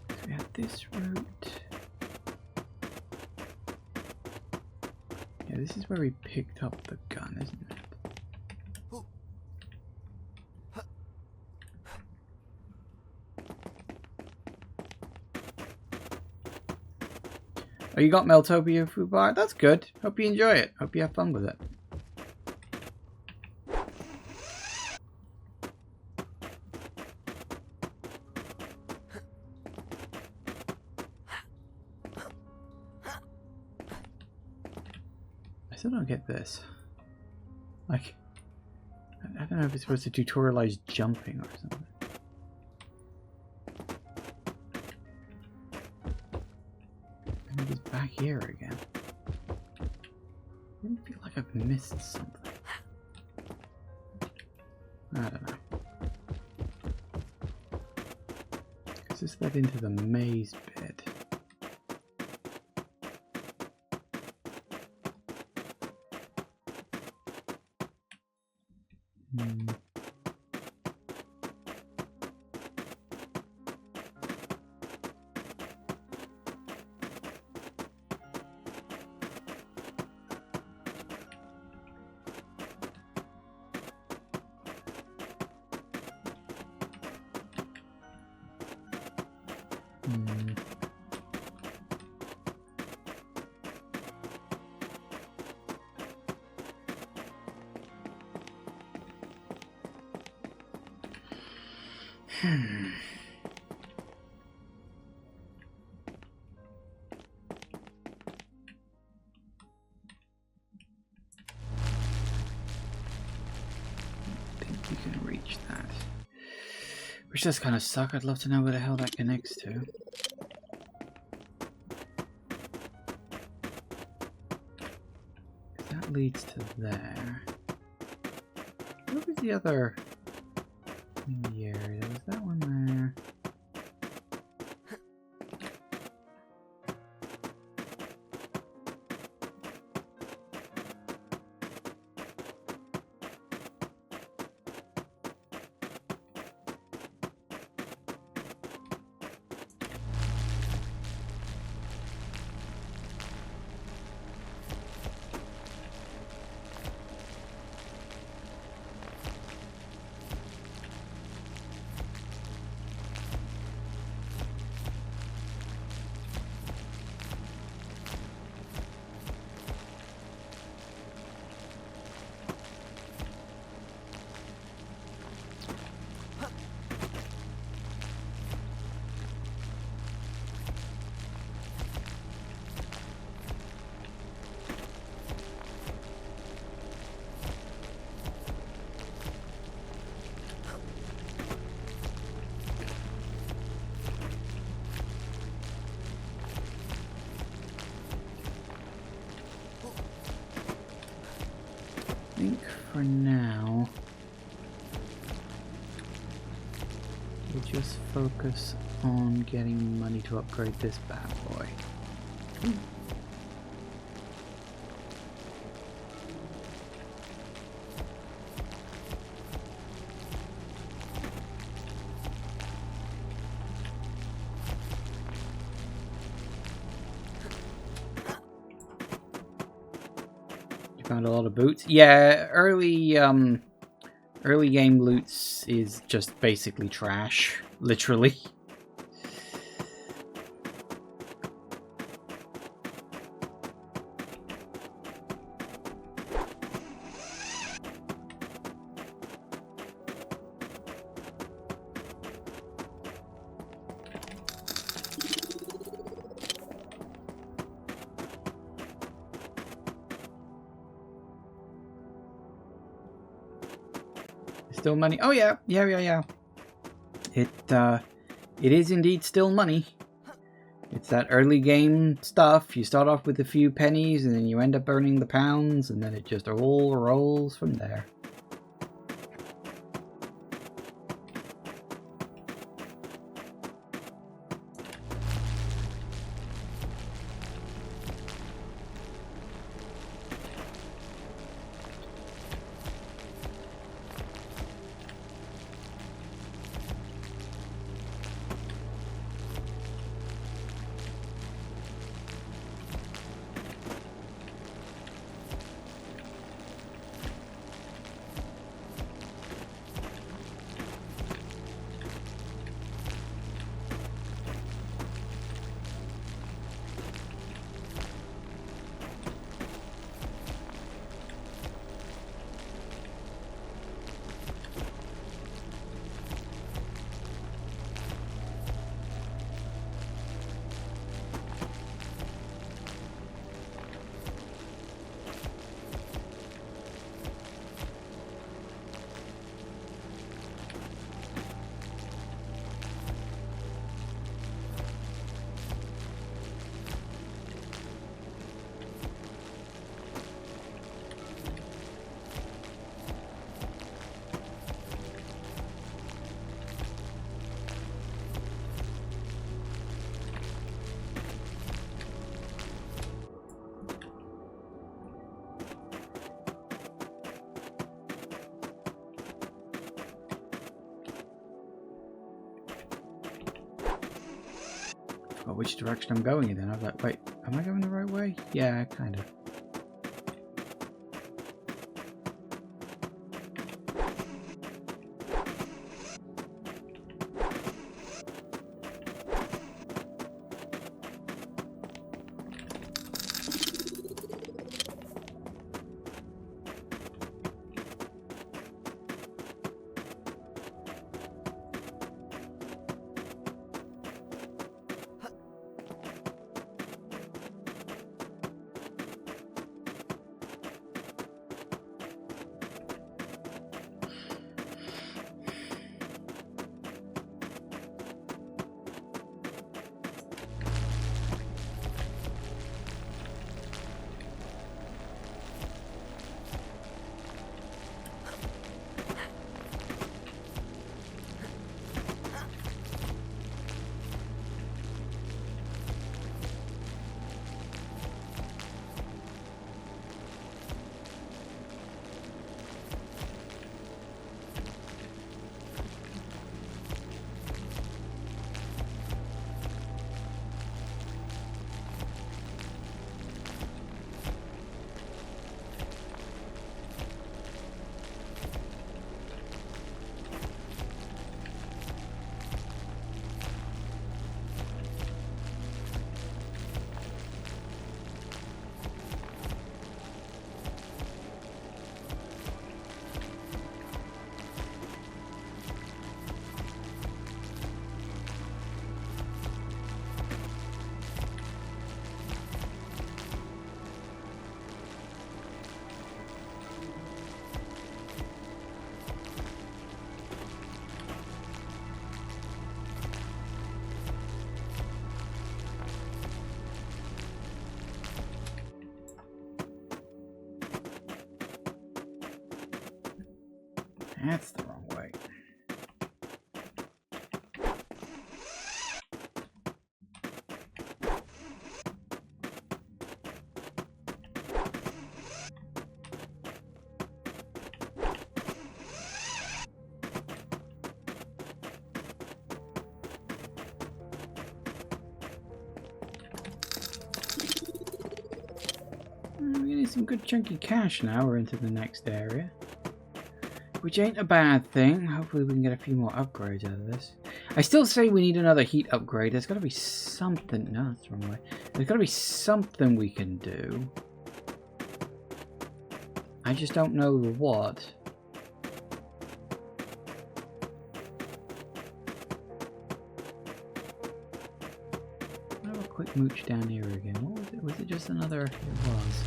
So we had this route. Yeah, this is where we picked up the gun, isn't it? Oh, you got Meltopia food bar? That's good. Hope you enjoy it. Hope you have fun with it. I still don't get this. Like, I don't know if it's supposed to tutorialize jumping or something. Maybe it's back here again. I feel like I've missed something. I don't know. Is this led into the maze bit? You can reach that. Which does kind of suck. I'd love to know where the hell that connects to. That leads to there. What was the other in the area? Was that one there? I think for now we'll just focus on getting money to upgrade this bad boy. Found a lot of boots. Yeah, early game loots is just basically trash, literally. Still money. Oh yeah, yeah. It is indeed still money. It's that early game stuff. You start off with a few pennies and then you end up earning the pounds and then it just all rolls from there. Oh, which direction I'm going in then? I was like, wait, am I going the right way? Yeah, kind of. That's the wrong way. We're getting some good chunky cash now. We're into the next area, which ain't a bad thing. Hopefully we can get a few more upgrades out of this. I still say we need another heat upgrade. There's got to be something. No, that's the wrong way. There's got to be something we can do. I just don't know what. I'll have a quick mooch down here again. What was it? Was it just another? It was.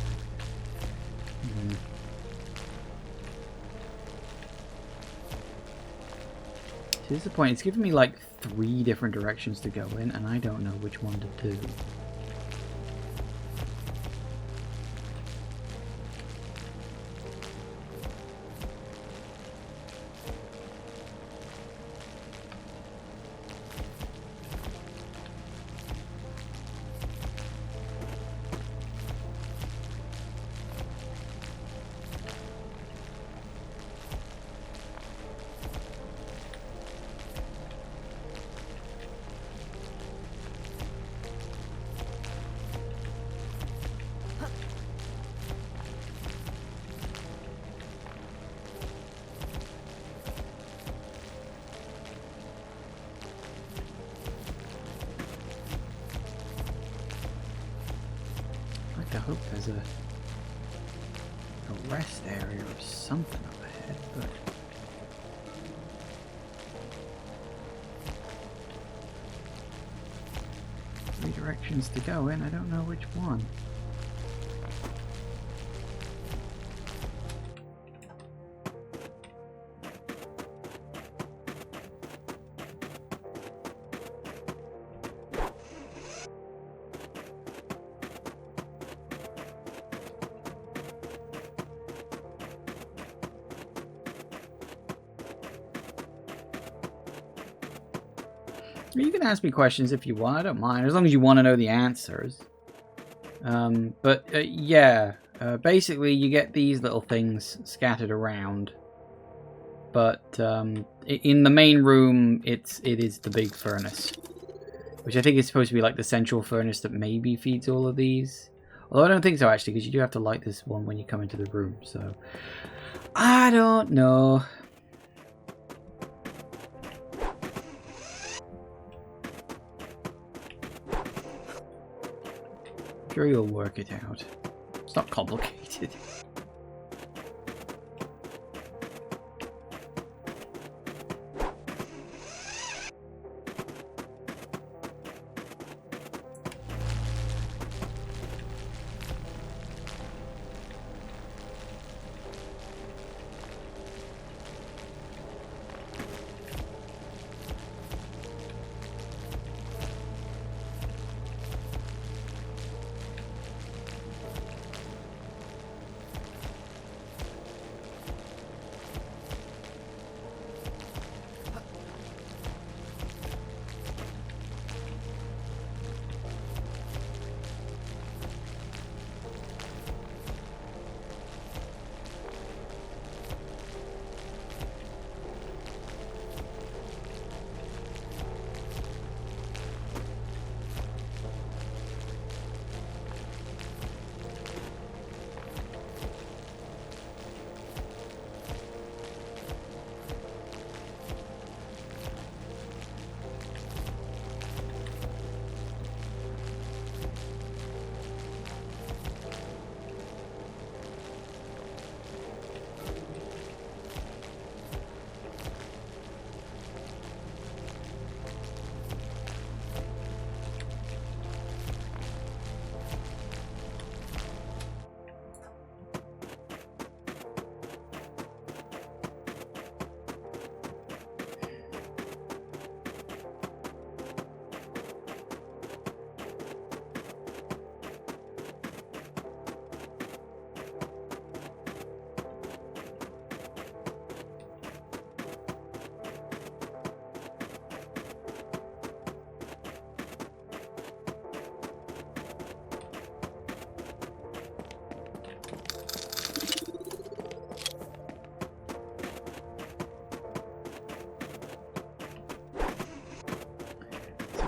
See, this is the point. It's giving me like 3 different directions to go in, and I don't know which one to do. I hope there's a rest area or something up ahead, but three directions to go in, I don't know which one. You can ask me questions if you want, I don't mind, as long as you want to know the answers. Yeah, basically you get these little things scattered around. But in the main room, it is the big furnace. Which I think is supposed to be like the central furnace that maybe feeds all of these. Although I don't think so, actually, because you do have to light this one when you come into the room, so... I don't know. Sure, you'll work it out. It's not complicated.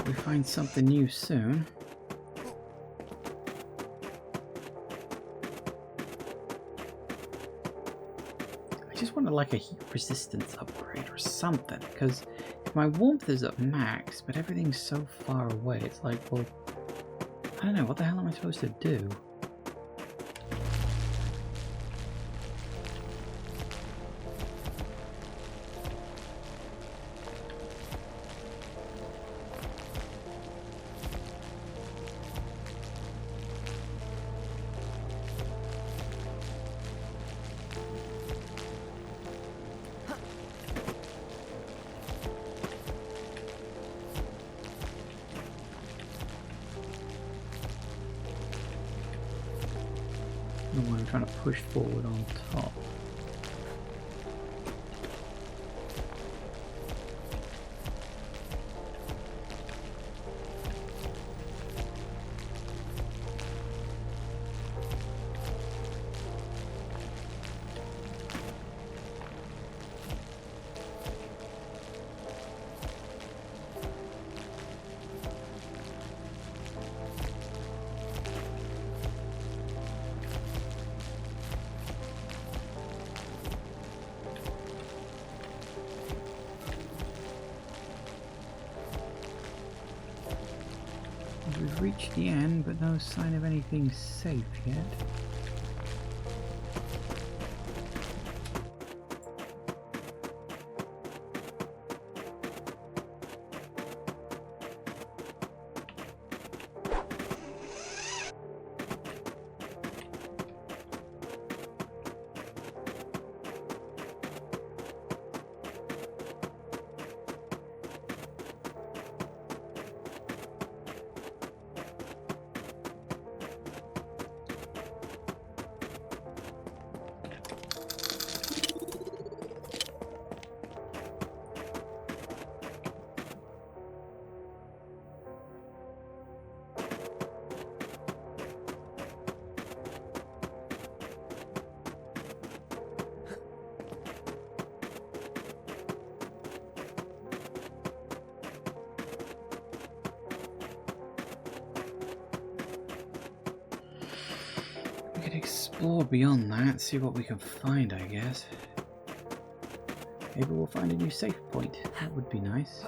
We find something new soon. I just wanted like a heat resistance upgrade or something, because if my warmth is at max, but everything's so far away, it's like, well, I don't know, what the hell am I supposed to do? I'm trying to push forward on top. We've reached the end, but no sign of anything safe yet. Explore beyond that, see what we can find, I guess. Maybe we'll find a new safe point. That would be nice.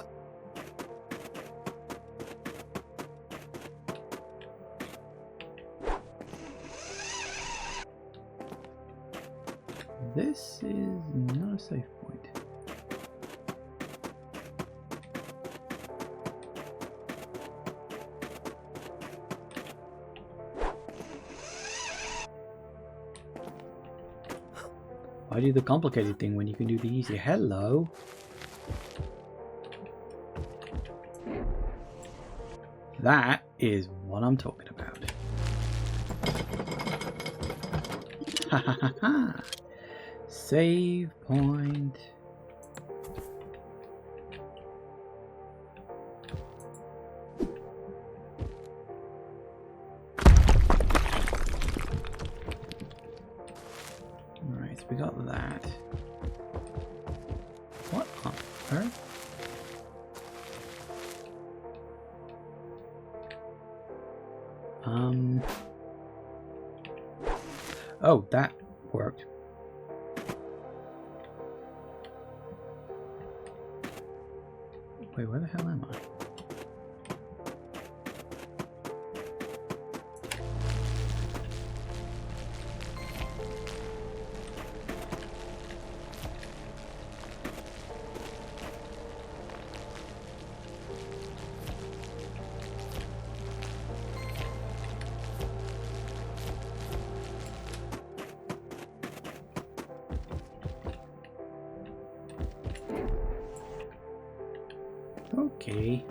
This is not a safe point. Why do the complicated thing when you can do the easy? Hello. That is what I'm talking about. Ha ha ha ha. Save point. We got that. What on earth? Oh, that worked. Wait, where the hell am I? Okay.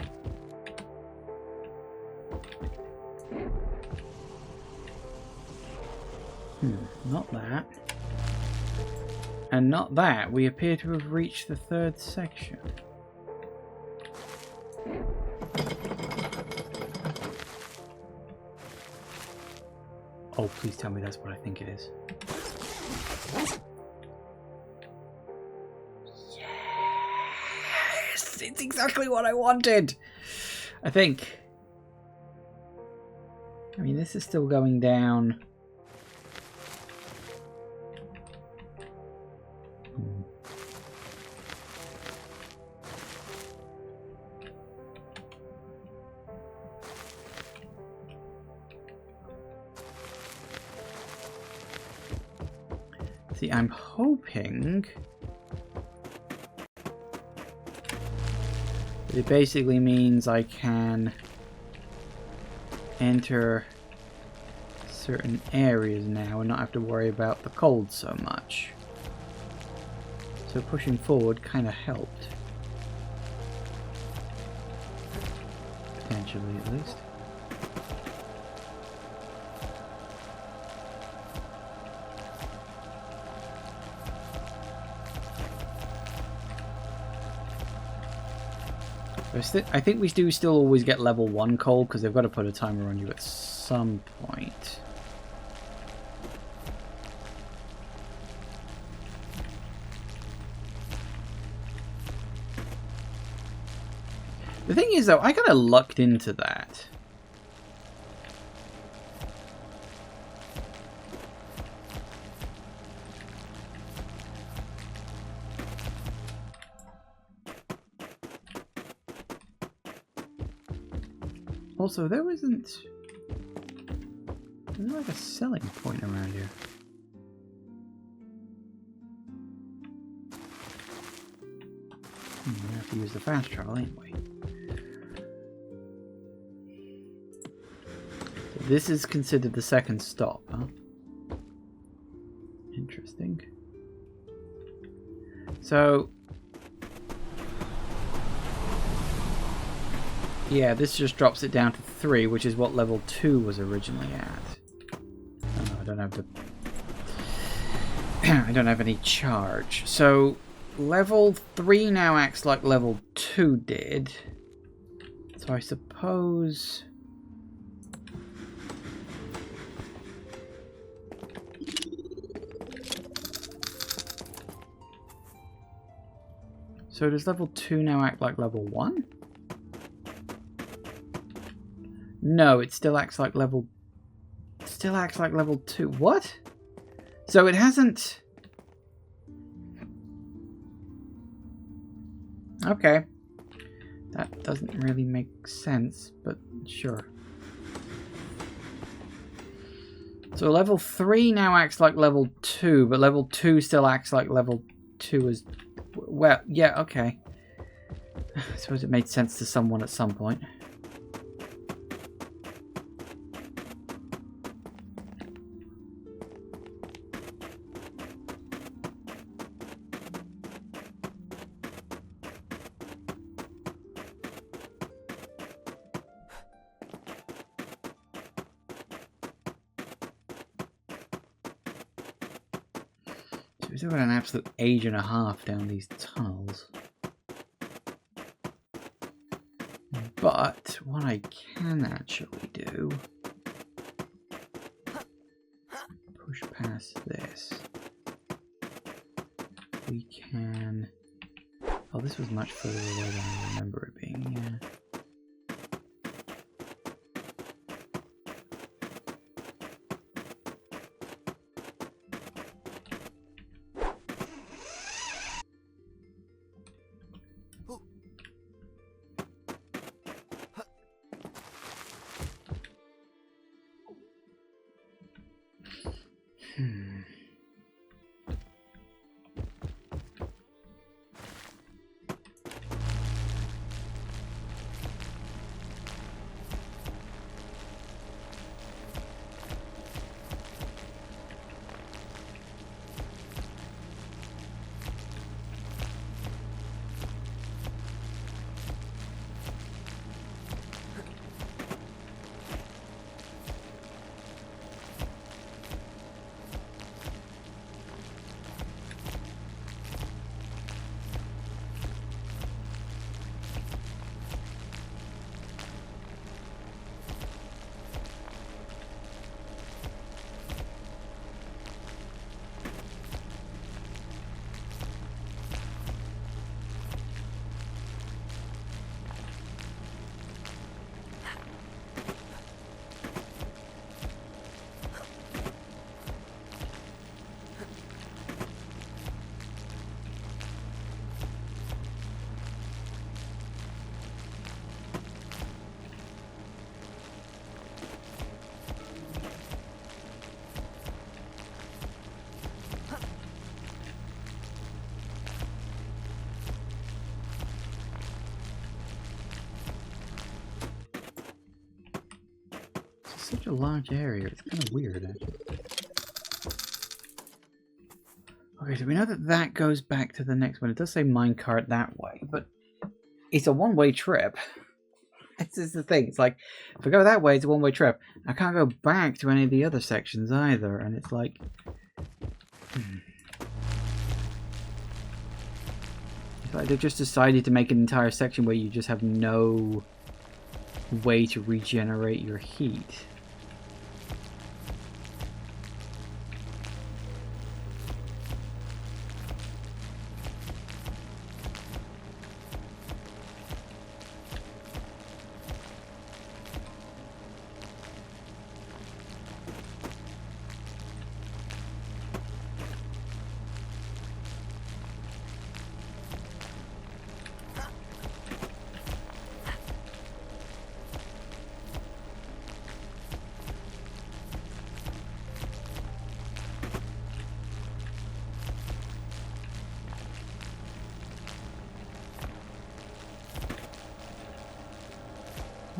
Not that. And not that. We appear to have reached the third section. Oh, please tell me that's what I think it is. Yes! It's exactly what I wanted! I think. I mean, this is still going down. See, I'm hoping it basically means I can enter certain areas now and not have to worry about the cold so much. So pushing forward kind of helped. Potentially, at least. I think we do still always get level 1 coal, because they've got to put a timer on you at some point. The thing is, though, I kind of lucked into that. Also, there isn't like a selling point around here. I have to use the fast travel anyway. So this is considered the second stop, huh? Interesting. So yeah, this just drops it down to 3, which is what level 2 was originally at. Oh, I don't have the... I don't have any charge. So, level 3 now acts like level 2 did. So I suppose... So does level 2 now act like level 1? No, it still acts like level... Still acts like level 2. What? So it hasn't... Okay. That doesn't really make sense, but sure. So level 3 now acts like level 2, but level 2 still acts like level 2 as... Well, yeah, okay. I suppose it made sense to someone at some point. We've still got an absolute age and a half down these tunnels. But what I can actually do... Push past this. We can... Oh, this was much further away than I remember it being, yeah. Such a large area, it's kind of weird actually. Okay, so we know that that goes back to the next one. It does say minecart that way, but it's a one-way trip. This is the thing, it's like, if I go that way, it's a one-way trip. I can't go back to any of the other sections either, and it's like... It's Like, they've just decided to make an entire section where you just have no way to regenerate your heat.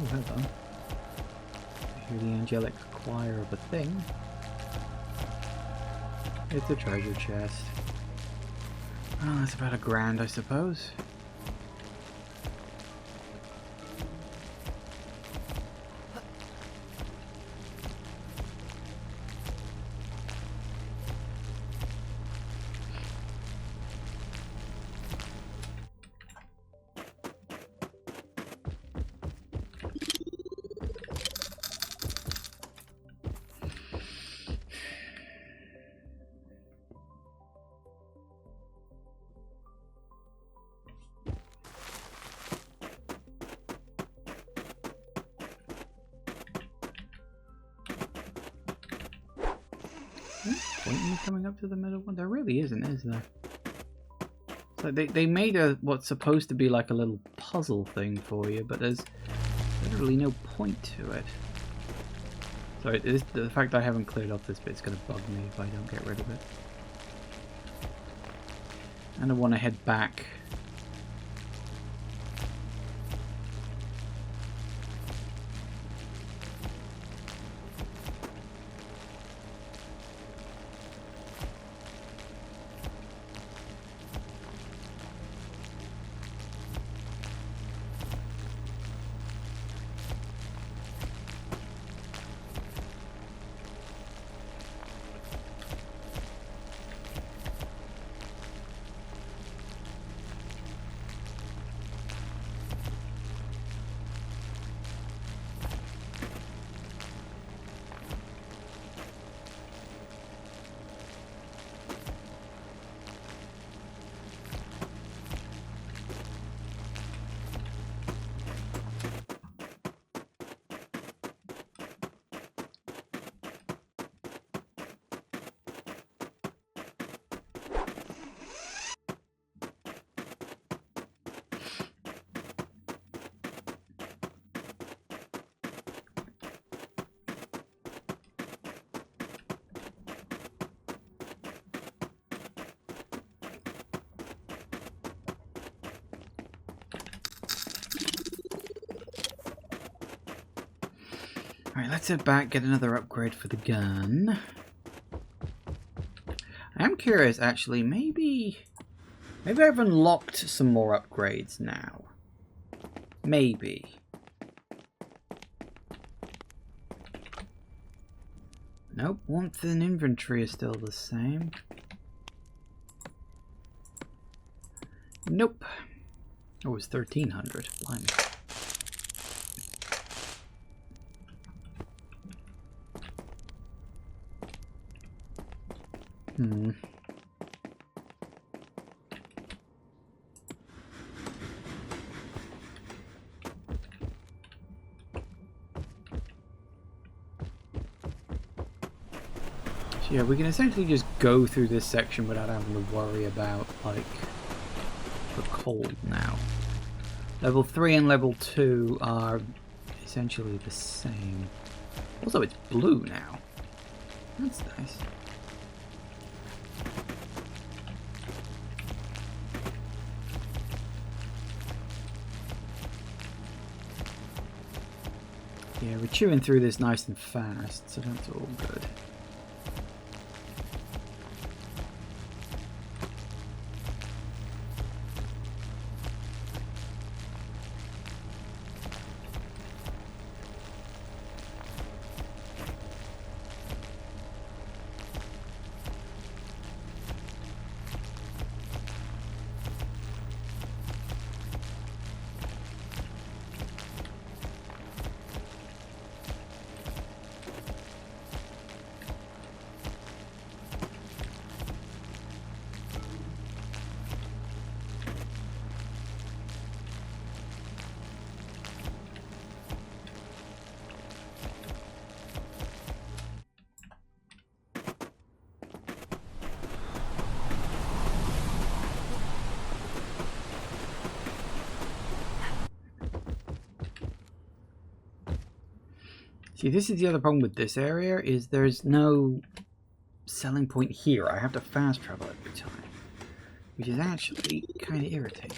Oh, hello. I hear the angelic choir of a thing. It's a treasure chest. Oh, that's about $1,000, I suppose. Point in coming up to the middle one? There really isn't, is there? So they made what's supposed to be like a little puzzle thing for you, but there's literally no point to it. Sorry, the fact that I haven't cleared off this bit's gonna bug me if I don't get rid of it. And I want to head back. Alright, let's head back, get another upgrade for the gun. I am curious, actually, maybe I've unlocked some more upgrades now. Maybe. Nope, warmth in inventory is still the same. Nope. Oh, it was 1,300. Blimey. So yeah, we can essentially just go through this section without having to worry about, like, the cold now. Level 3 and level 2 are essentially the same. Also, it's blue now. That's nice. Yeah, we're chewing through this nice and fast, so that's all good. See, this is the other problem with this area, is there's no selling point here. I have to fast travel every time, which is actually kind of irritating.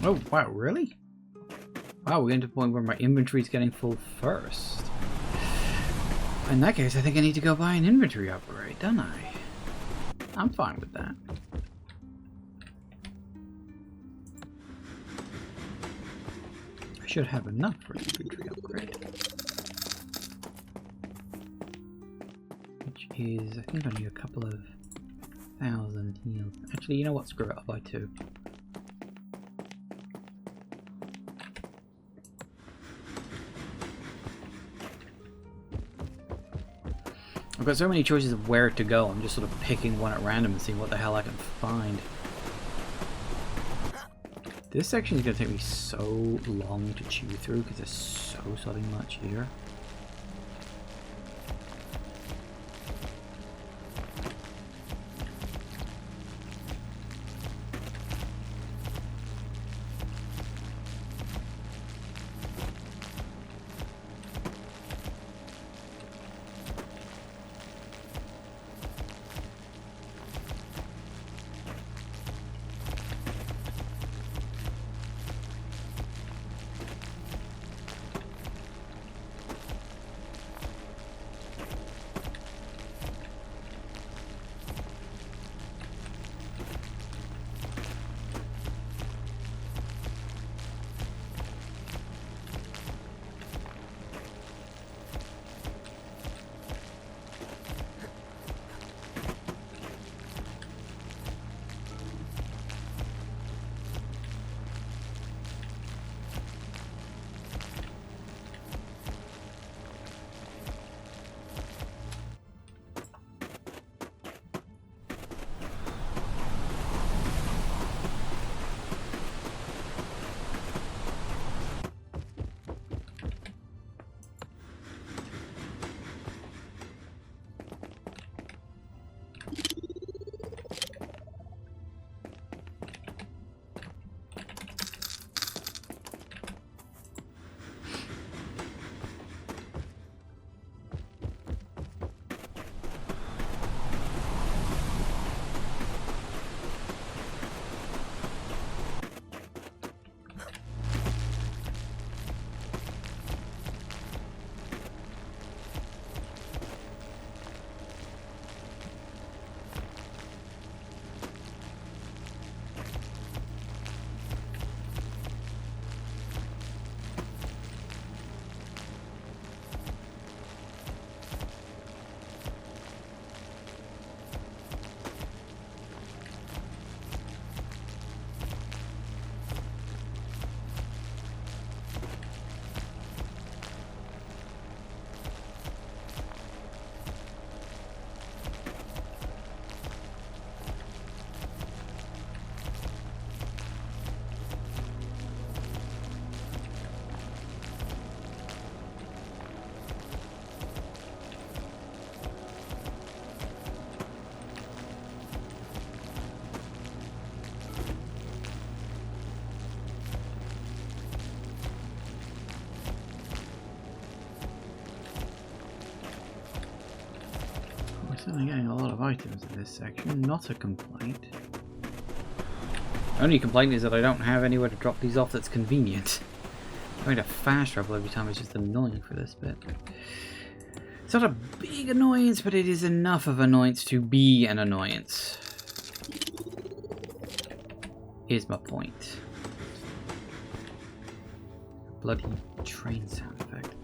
Oh, wow, really? Wow, we're getting to the point where my inventory's getting full first. In that case, I think I need to go buy an inventory upgrade, don't I? I'm fine with that. I should have enough for an inventory upgrade. Which is, I think I need a couple of thousand heals. Actually, you know what? Screw it, I'll buy 2. I've got so many choices of where to go, I'm just sort of picking one at random and seeing what the hell I can find. This section is going to take me so long to chew through because there's so much here. certainly getting a lot of items in this section. Not a complaint. Only complaint is that I don't have anywhere to drop these off that's convenient. Going to fast travel every time is just annoying for this bit. It's not a big annoyance, but it is enough of annoyance to be an annoyance. Here's my point. Bloody train sound effect.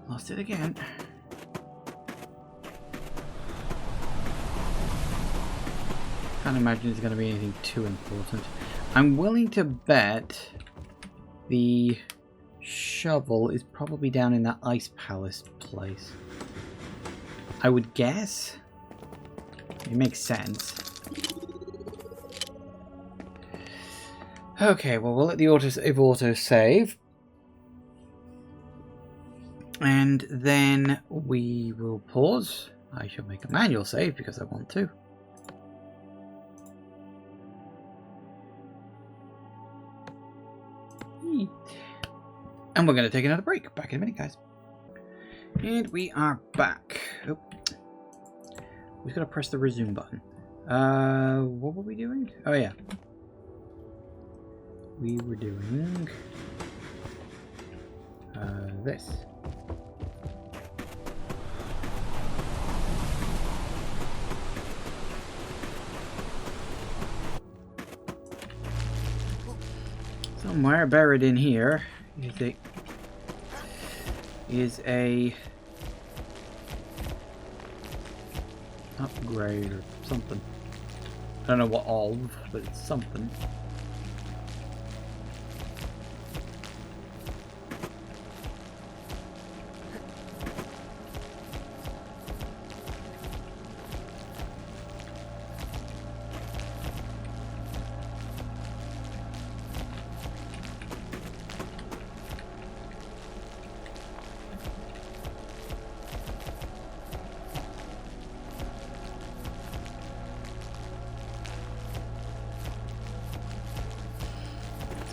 Lost it again. Can't imagine it's going to be anything too important. I'm willing to bet the shovel is probably down in that ice palace place. I would guess. It makes sense. Okay, well we'll let the auto save. And then we will pause. I shall make a manual save because I want to. And we're going to take another break. Back in a minute, guys. And we are back. Oh. We've got to press the resume button. What were we doing? Oh, yeah. We were doing this. Somewhere buried in here is a upgrade or something. I don't know what of, but it's something.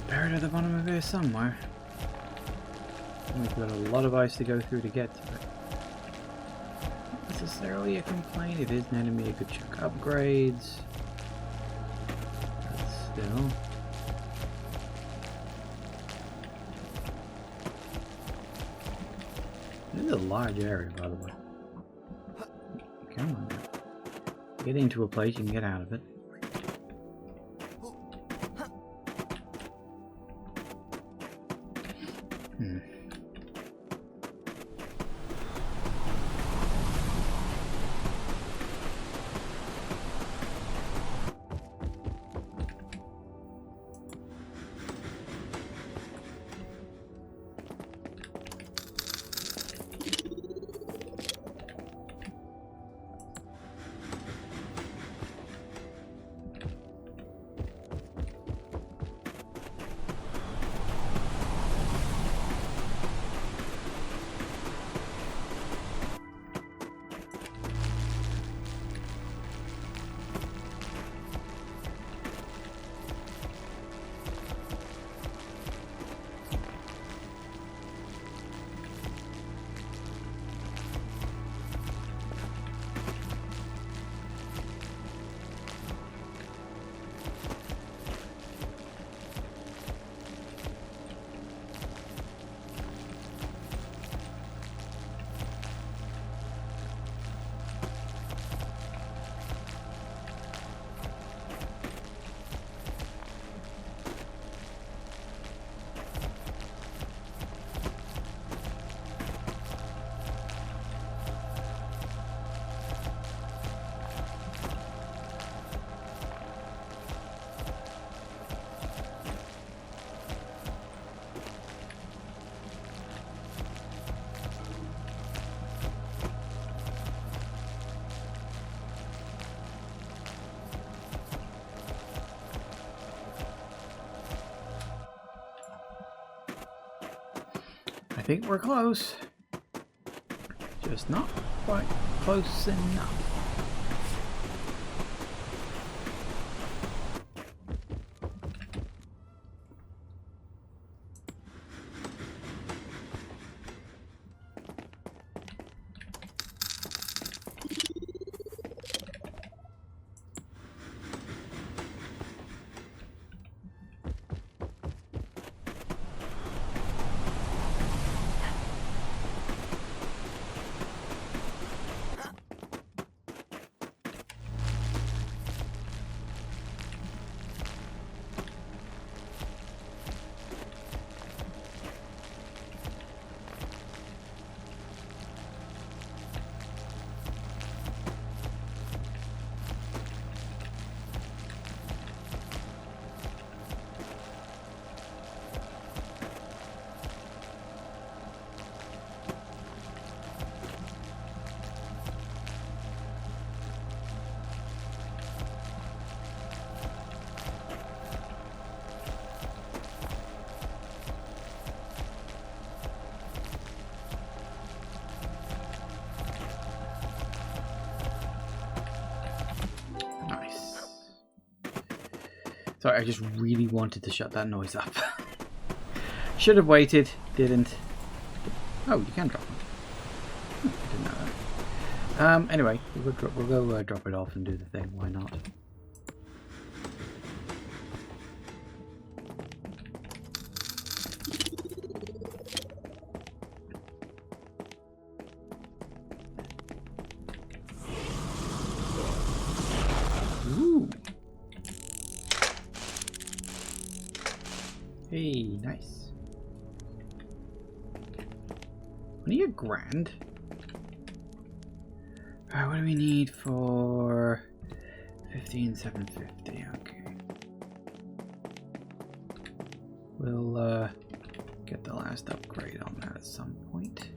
Buried at the bottom of here somewhere. We've got a lot of ice to go through to get to it. Not necessarily a complaint. It is netting me a good chunk of upgrades. But still. This is a large area, by the way. Come on now. Get into a place, you can get out of it. think we're close. Just not quite close enough. Sorry, I just really wanted to shut that noise up. Should have waited, didn't. Oh, you can drop it. I didn't know that. Anyway, we'll go drop it off and do the thing. Why not? Ooh. Hey, nice. Only $1,000. Alright, what do we need for 15,750? Okay. We'll get the last upgrade on that at some point.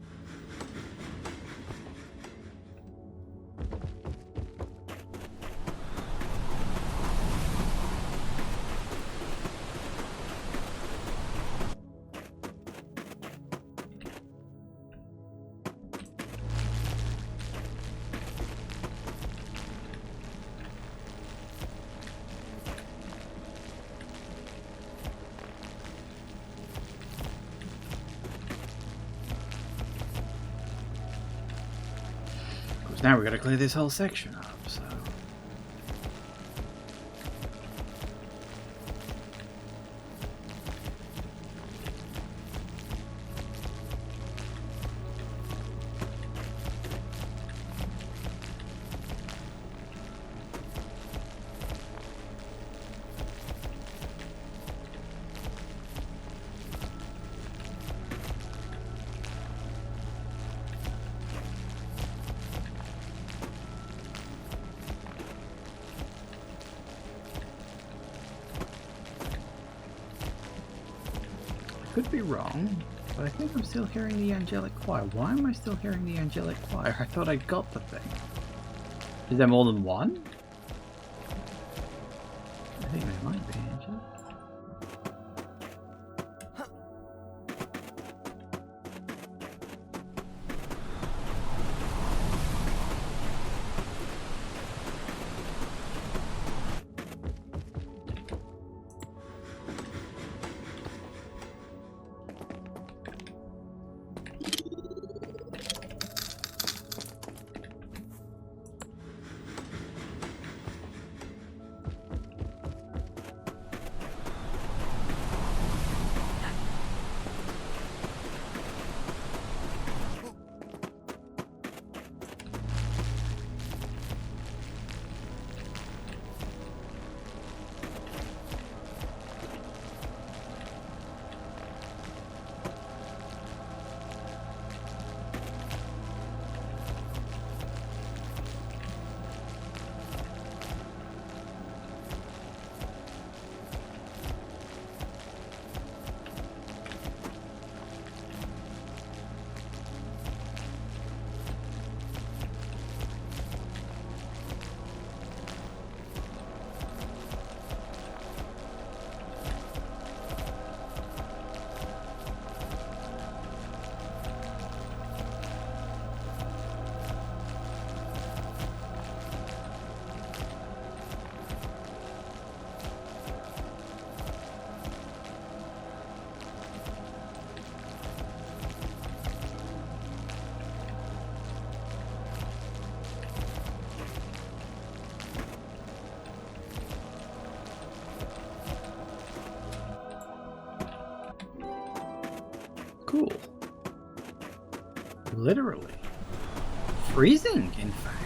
Now we're gonna clear this whole section up, so. Could be wrong, but I think I'm still hearing the angelic choir. Why am I still hearing the angelic choir? I thought I got the thing. Is there more than one? I think there might be, angelic. cool. Literally. Freezing, in fact.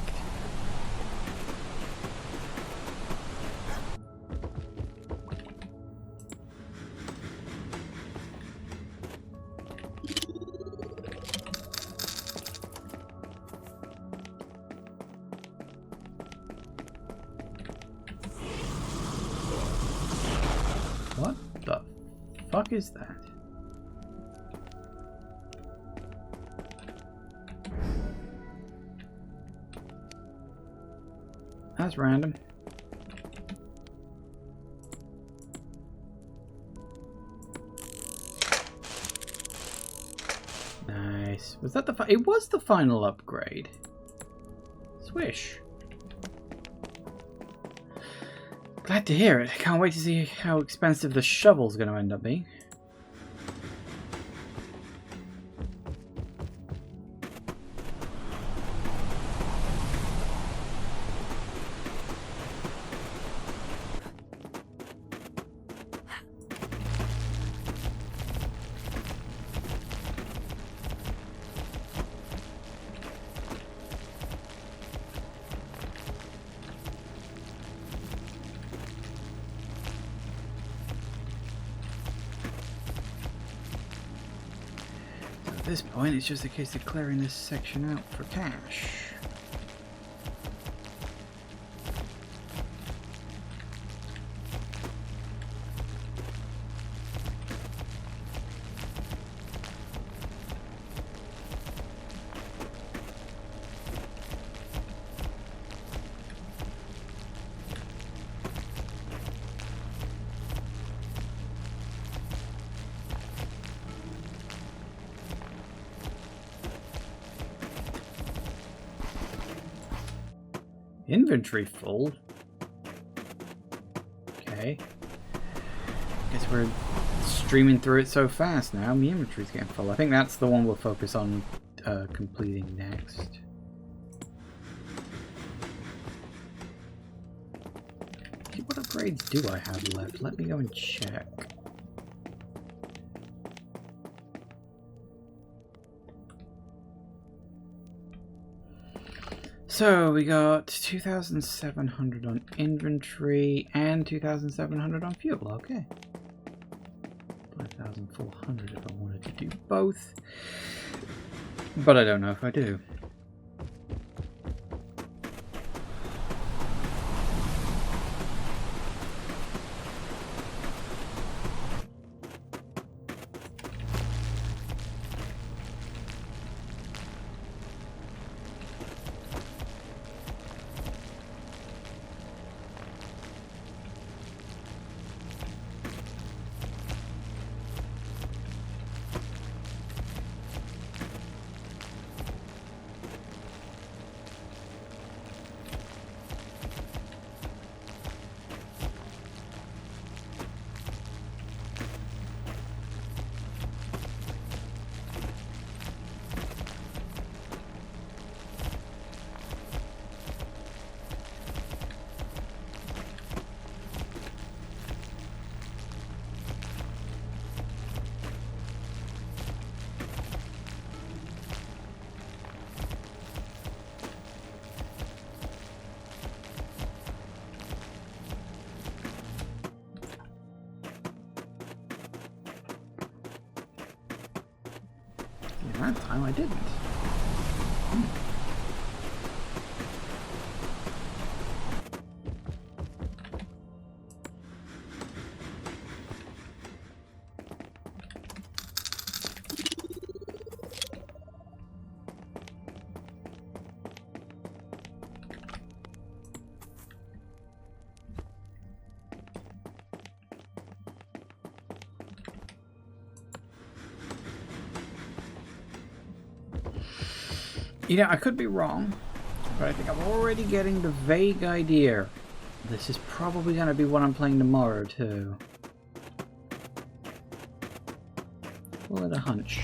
What the fuck is that? That's random. Nice. Was that the it was the final upgrade. Swish. Glad to hear it. Can't wait to see how expensive the shovel's going to end up being. At this point, it's just a case of clearing this section out for cash. Inventory full. Okay. Guess we're streaming through it so fast now. My inventory's getting full. I think that's the one we'll focus on completing next. What upgrades do I have left? Let me go and check. So we got 2,700 on inventory and 2,700 on fuel. Okay. 5,400 if I wanted to do both. But I don't know if I do. That time I didn't. You know, I could be wrong, but I think I'm already getting the vague idea. This is probably going to be what I'm playing tomorrow, too. Call it a hunch.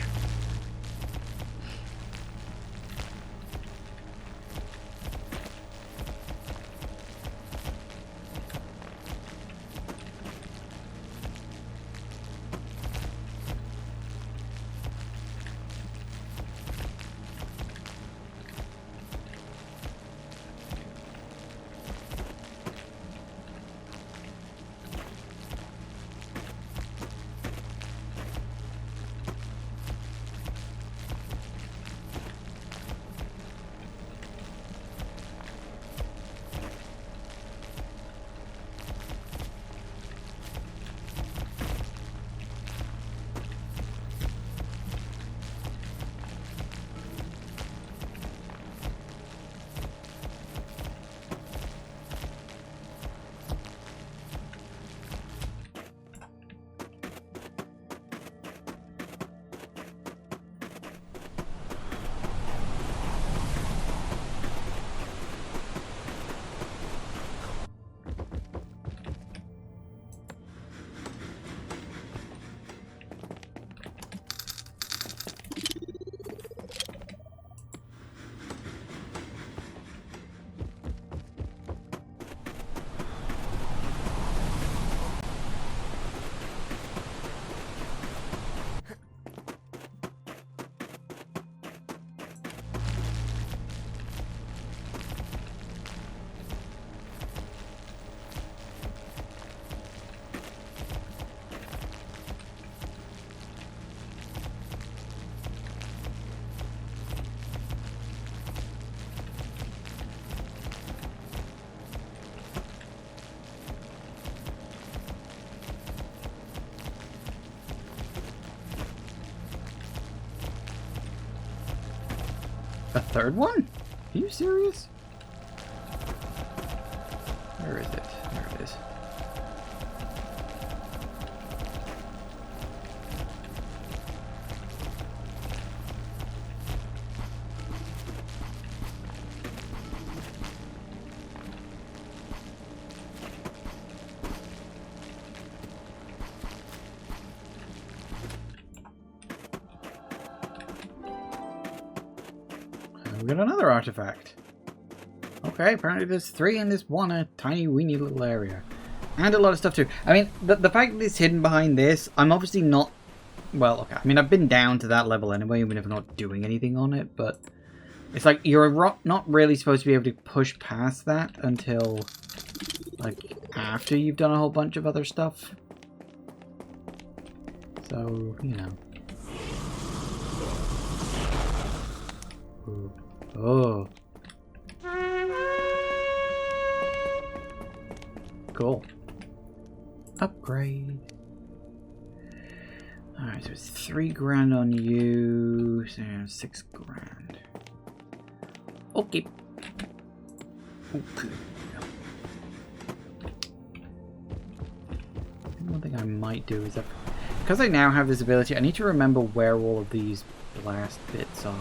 A third one? Are you serious? Where is it? There it is. We got another artifact. Okay, apparently there's 3 in this one tiny weeny little area. And a lot of stuff too. I mean, the fact that it's hidden behind this, I'm obviously not... Well, okay, I mean, I've been down to that level anyway, even if I'm not doing anything on it, but... It's like, you're not really supposed to be able to push past that until... Like, after you've done a whole bunch of other stuff. So, you know. Ooh. Oh. Cool. Upgrade. Alright, so it's 3 grand on you, so 6 grand. Okay. Okay. One thing I might do is that, because I now have this ability, I need to remember where all of these blast bits are.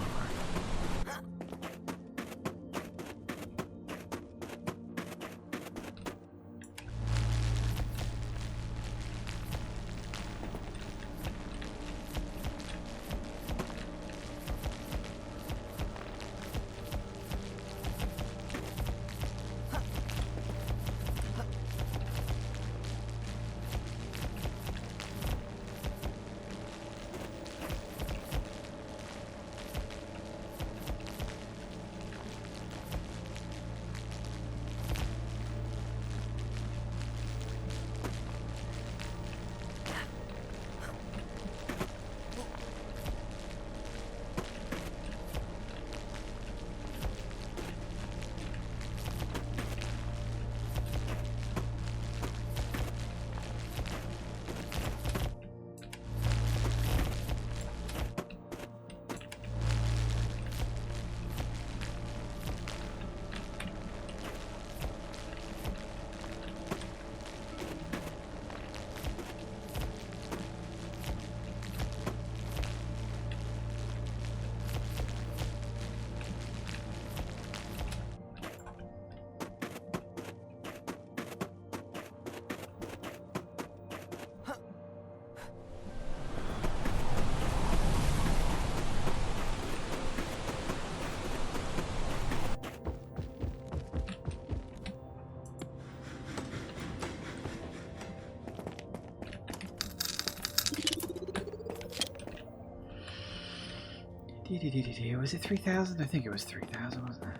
Was it 3,000? I think it was 3,000, wasn't it?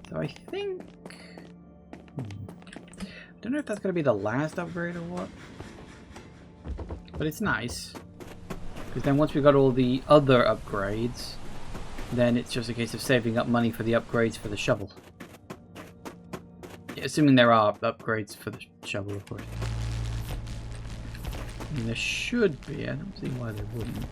So I think... I don't know if that's going to be the last upgrade or what. But it's nice. Because then once we got all the other upgrades, then it's just a case of saving up money for the upgrades for the shovel. Yeah, assuming there are upgrades for the shovel, of course. I mean, there should be. I don't see why there wouldn't.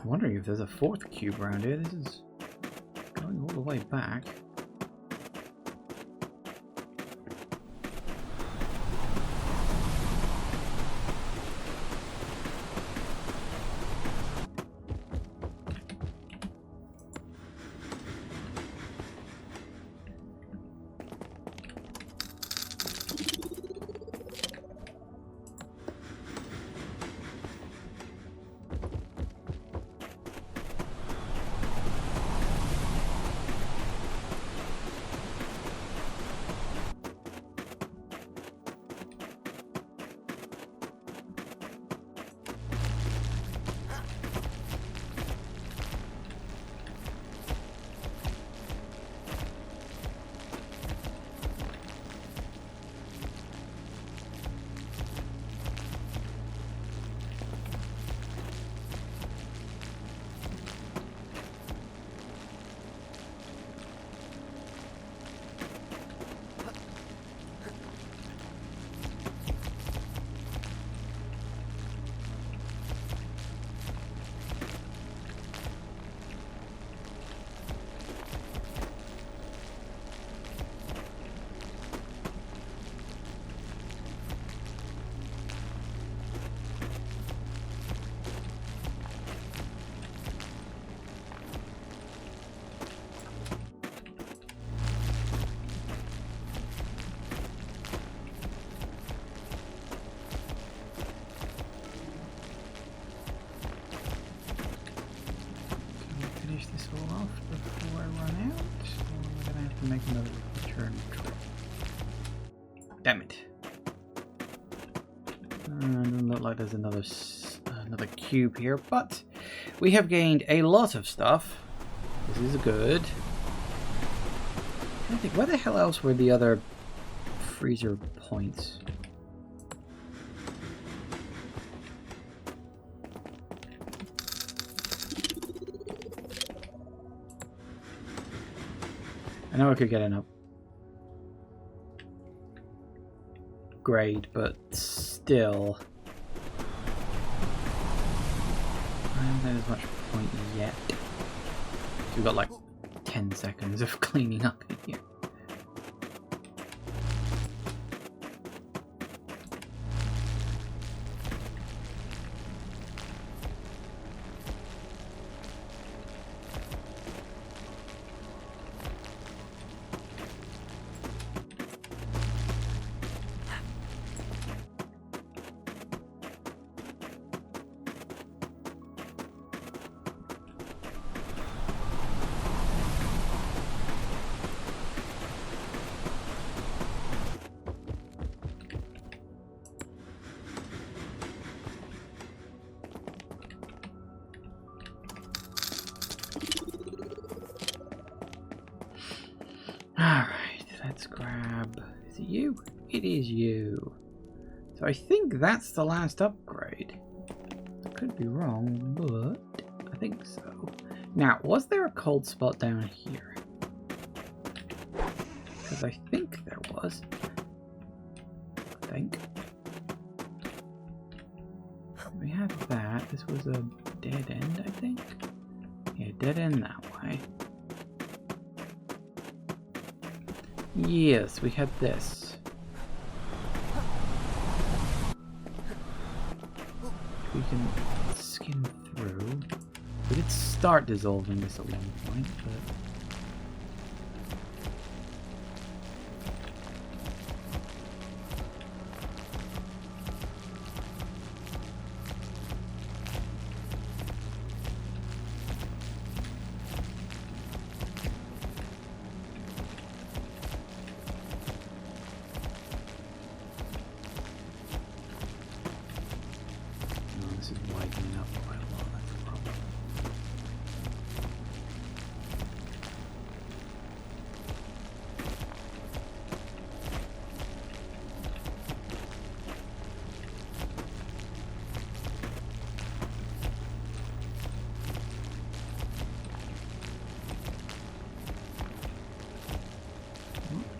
I'm wondering if there's a 4th cube around here. This is going all the way back. Doesn't look like there's another cube here, but we have gained a lot of stuff. This is good. I think, where the hell else were the other freezer points? I know I could get an upgrade, but still. I haven't had as much point yet. So we've got like 10 seconds of cleaning up in here. Alright, let's grab... Is it you? It is you. So I think that's the last upgrade. I could be wrong, but I think so. Now, was there a cold spot down here? Because I think there was. I think. We had that. This was a dead end, I think. Yeah, dead end that way. Yes, we had this. We can skim through. We did start dissolving this at one point, but...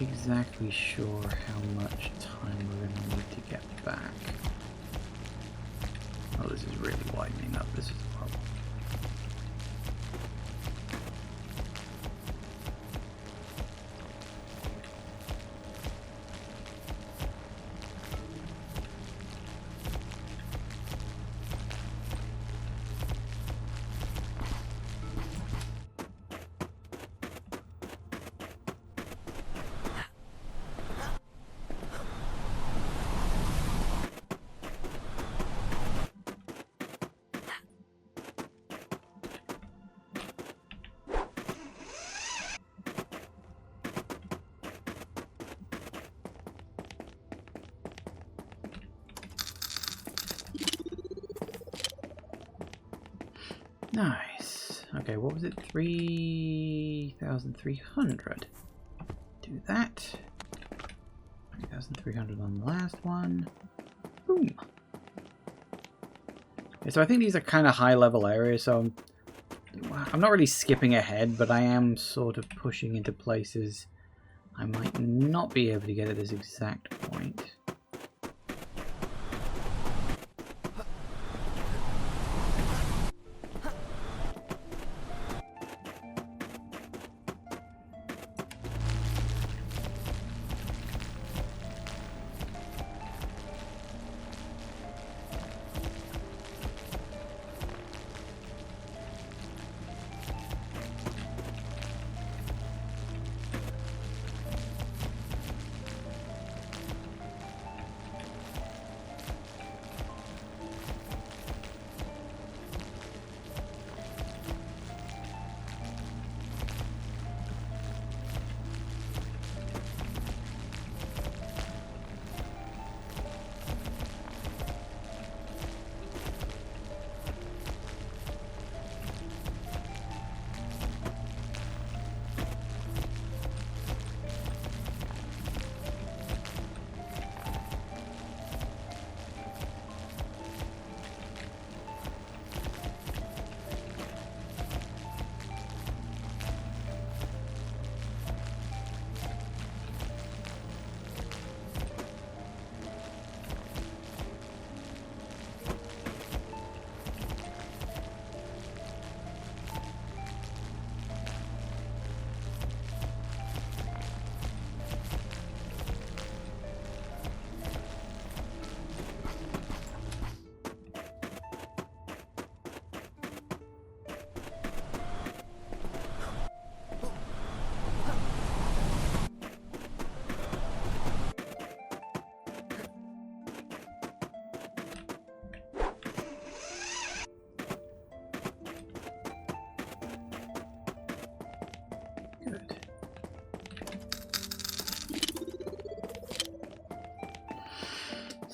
exactly sure how much time we're going to need to get back. Oh, this is really widening up. This is horrible. Nice. Okay, what was it? 3,300. Do that. 3,300 on the last one. Boom. Okay, so I think these are kind of high-level areas, so I'm not really skipping ahead, but I am sort of pushing into places I might not be able to get at this exact point.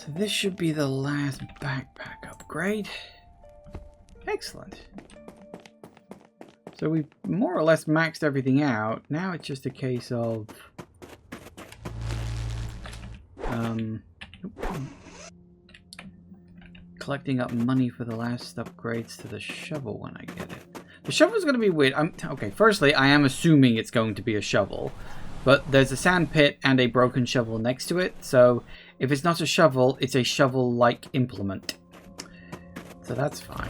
So this should be the last backpack upgrade. Excellent. So we've more or less maxed everything out. Now it's just a case of... collecting up money for the last upgrades to the shovel when I get it. The shovel's going to be weird. Okay, firstly, I am assuming it's going to be a shovel. But there's a sand pit and a broken shovel next to it. So if it's not a shovel, it's a shovel-like implement. So that's fine.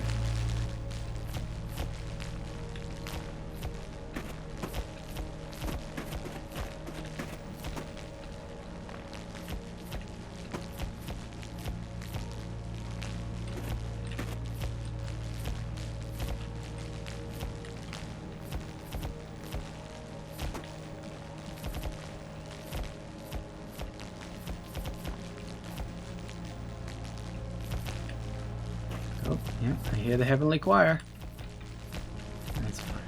Oh, yeah, I hear the heavenly choir. That's fine.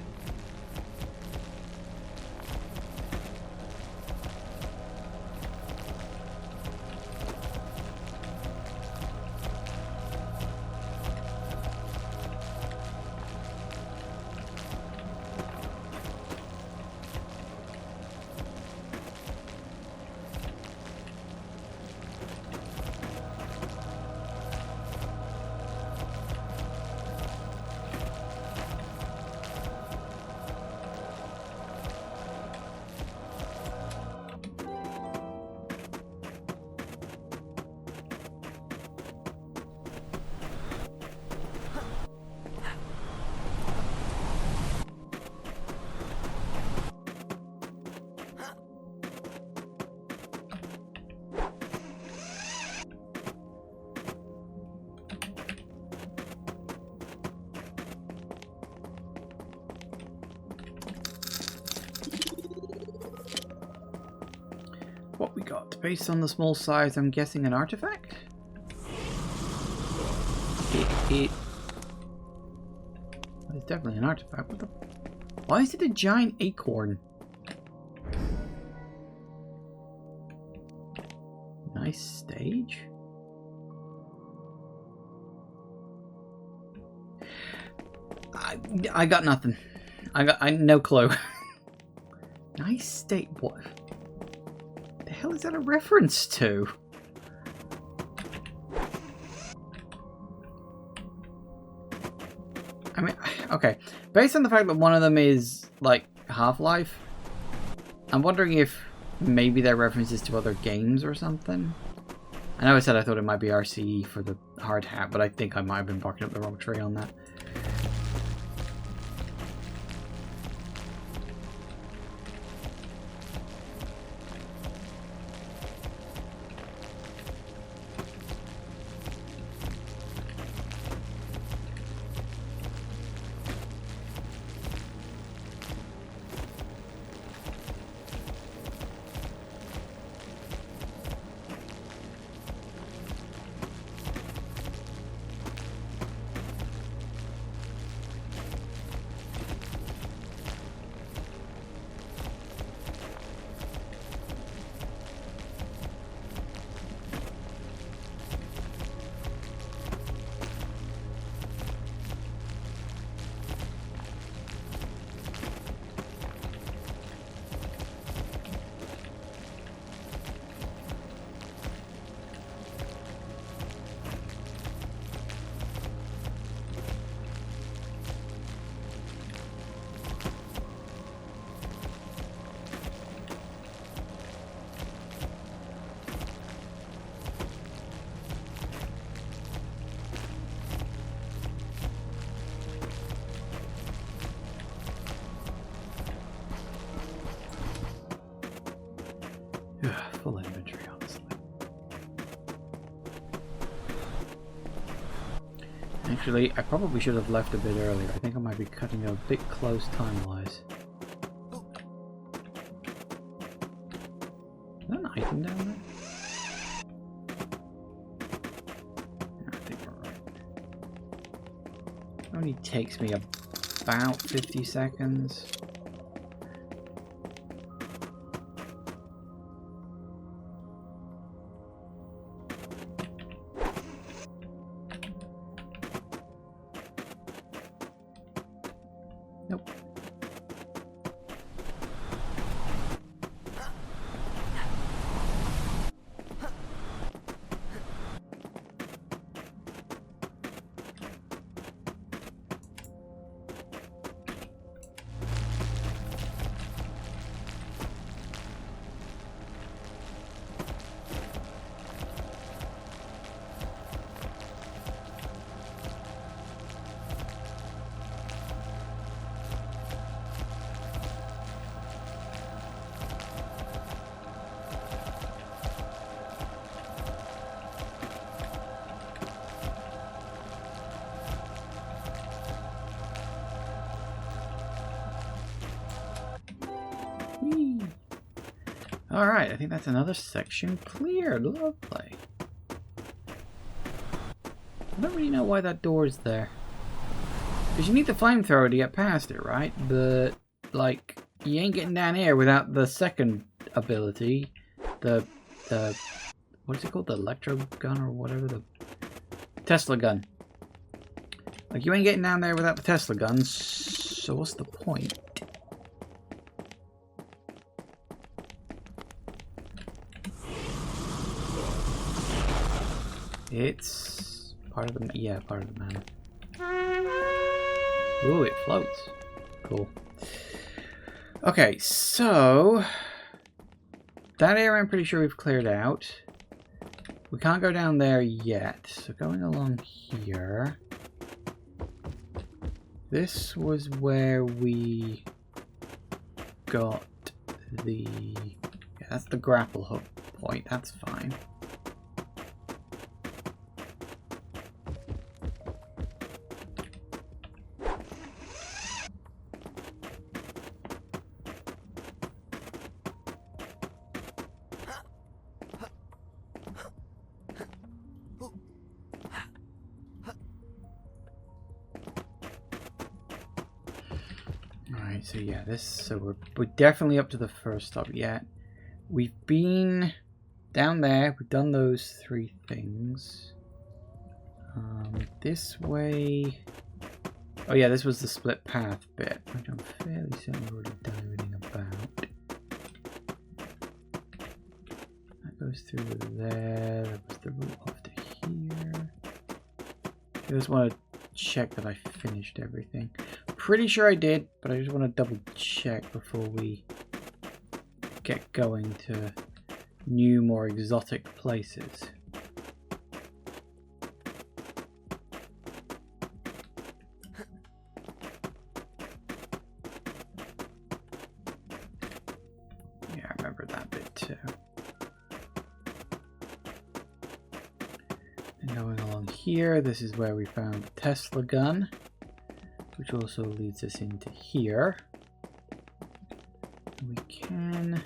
What we got? Based on the small size, I'm guessing an artifact? It's definitely an artifact. What the... Why is it a giant acorn? Nice stage. I got nothing. I no clue. Nice state. What the hell is that a reference to? I mean, okay. Based on the fact that one of them is like Half-Life, I'm wondering if maybe they're references to other games or something. I know I said I thought it might be RCE for the hard hat, but I think I might have been barking up the wrong tree on that. Full inventory, honestly. Actually, I probably should have left a bit earlier. I think I might be cutting it a bit close time-wise. Is that an item down there? Yeah, I think we're right. It only takes me about 50 seconds. Nope. Alright, I think that's another section cleared. Lovely. I don't really know why that door's there. Because you need the flamethrower to get past it, right? But, like, you ain't getting down here without the second ability. The what is it called? The electro gun or whatever? The Tesla gun. Like, you ain't getting down there without the Tesla guns. So what's the point? It's part of the, yeah, part of the mana. Ooh, it floats. Cool. Okay, so that area I'm pretty sure we've cleared out. We can't go down there yet. So going along here. This was where we got the, yeah, that's the grapple hook point. That's fine. So yeah, we're definitely up to the first stop yet. We've been down there. We've done those 3 things. This way. Oh yeah, this was the split path bit, which I'm fairly certain we've already done everything about. That goes through there. That was the route off to here. I just want to check that I finished everything. Pretty sure I did, but I just want to double check before we get going to new, more exotic places. Yeah, I remember that bit too. And going along here, this is where we found the Tesla gun, which also leads us into here. We can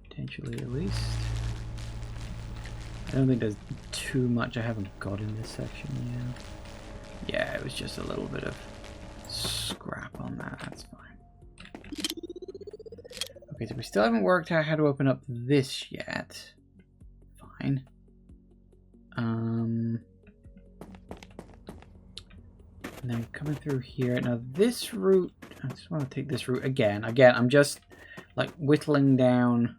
potentially, at least. I don't think there's too much I haven't got in this section yet. Yeah, it was just a little bit of scrap on that. That's fine. Okay, so we still haven't worked out how to open up this yet. Fine. And then coming through here. Now this route, I just want to take this route again. Again, I'm just like whittling down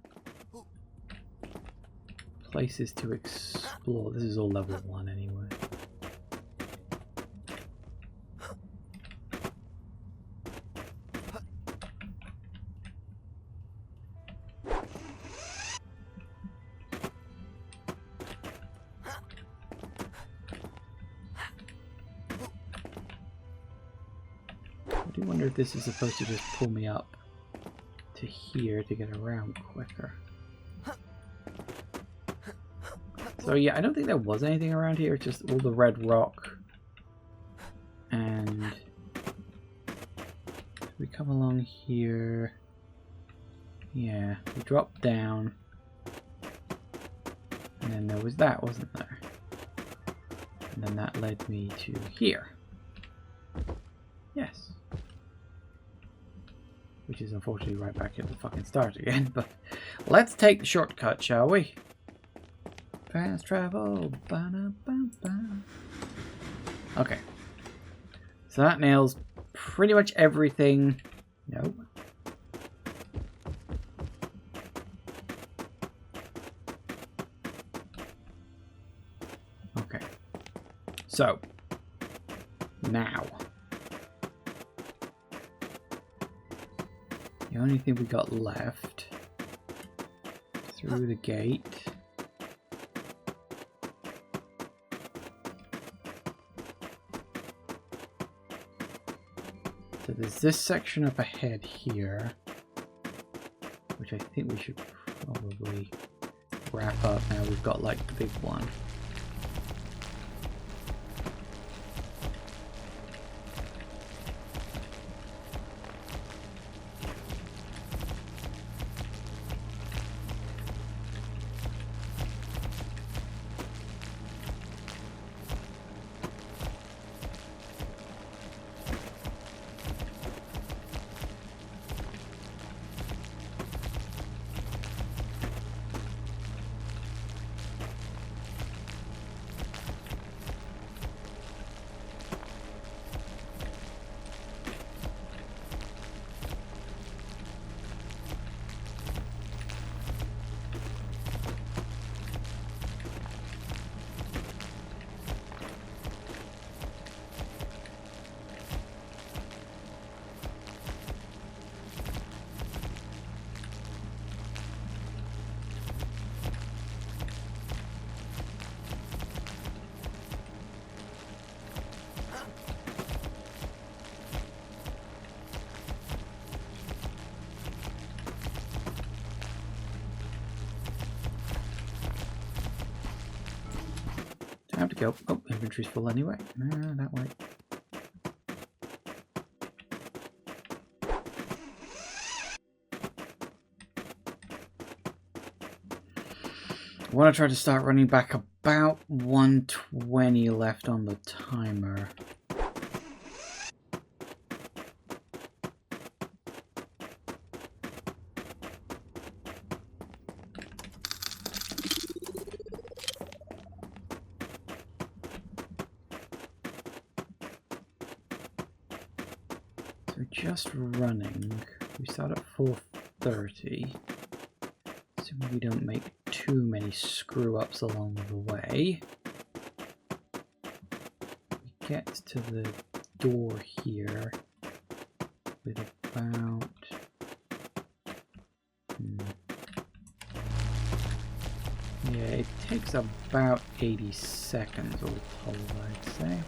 places to explore. This is all level 1 anyway. I do wonder if this is supposed to just pull me up to here to get around quicker. So yeah, I don't think there was anything around here, just all the red rock. And we come along here. Yeah, we drop down. And then there was that, wasn't there? And then that led me to here. Yes. Which is unfortunately right back at the fucking start again, but let's take the shortcut, shall we? Fast travel. Ba-da-ba-ba. Okay. So that nail's pretty much everything. Nope. Okay. So, now. The only thing we got left, through the gate. So there's this section up ahead here, which I think we should probably wrap up now we've got like the big one. Time to go. Oh, inventory's full anyway. That way. I want to try to start running back about 120 left on the timer. So just running. We start at 4:30. Assuming we don't make too many screw-ups along the way. We get to the door here with about... Yeah, it takes about 80 seconds all told, I'd say.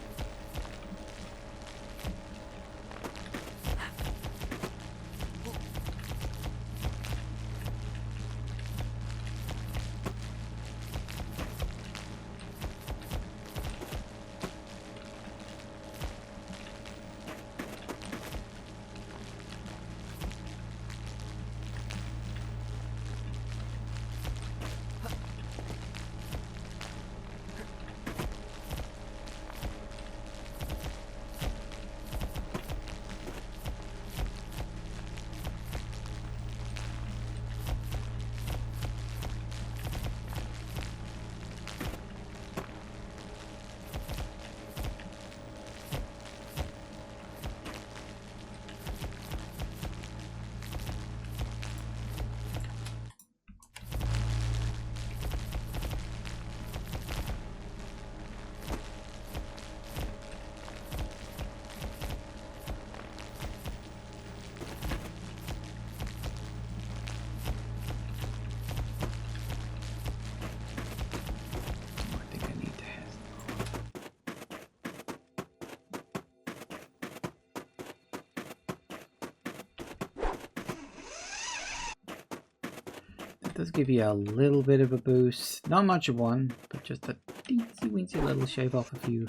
Does give you a little bit of a boost. Not much of one, but just a teensy weensy little shave off a few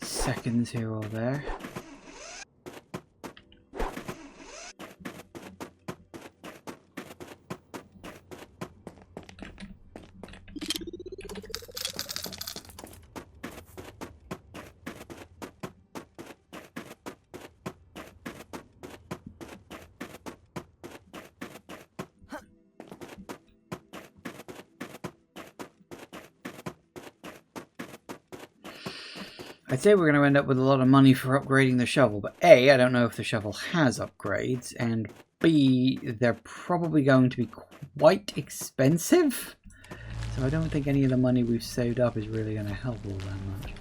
seconds here or there. I'd say we're going to end up with a lot of money for upgrading the shovel, but A, I don't know if the shovel has upgrades, and B, they're probably going to be quite expensive. So I don't think any of the money we've saved up is really going to help all that much.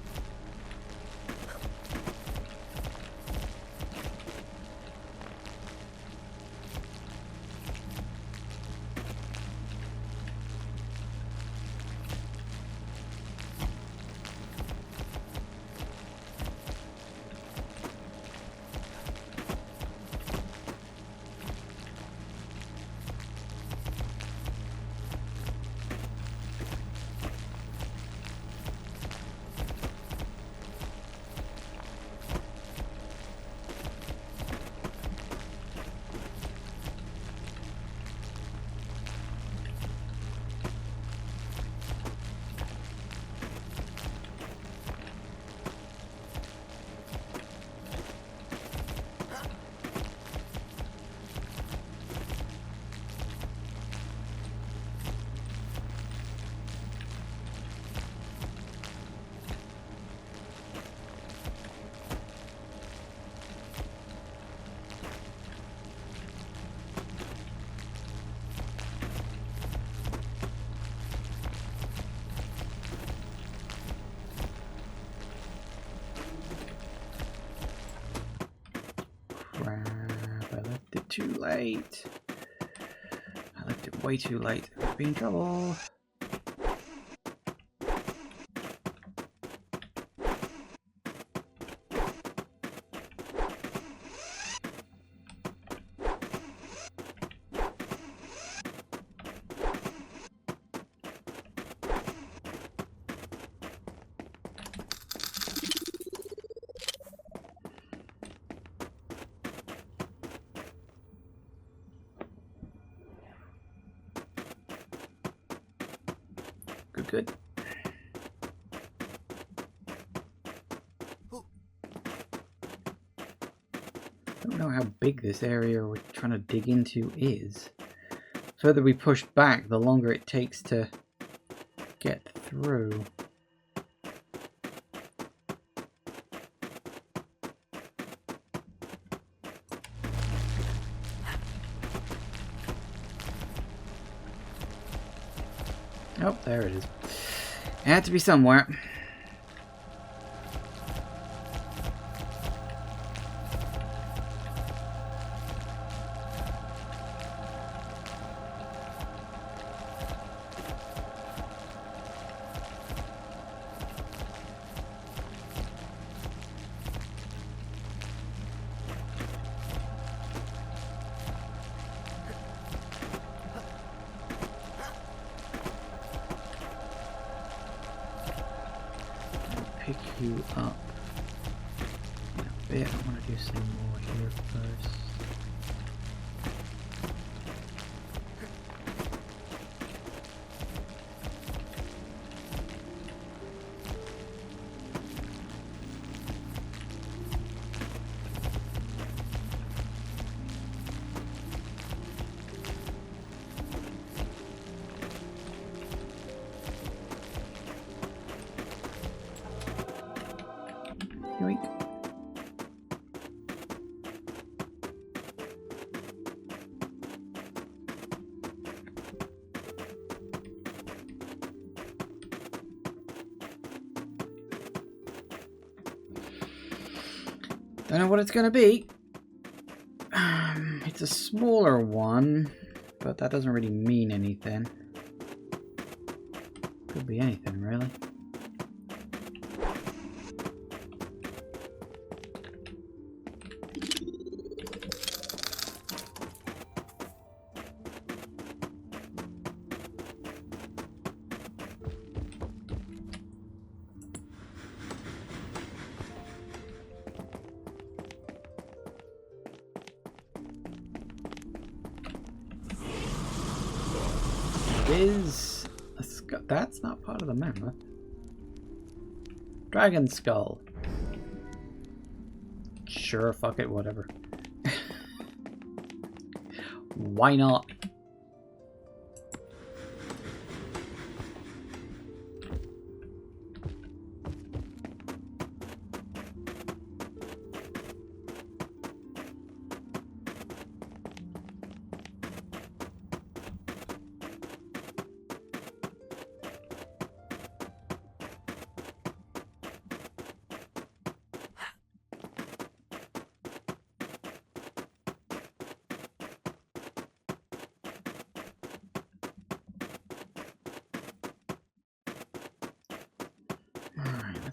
Too late. I left it way too late. I've been in trouble. Good. I don't know how big this area we're trying to dig into is. The further we push back, the longer it takes to get through. Oh, there it is. It had to be somewhere. Pick you up in a bit. I want to do some more here first. Yoink. Don't know what it's going to be. It's a smaller one, but that doesn't really mean anything. Could be anything, really. Is a skull. That's not part of the mammoth. Dragon skull. Sure, fuck it, whatever. Why not?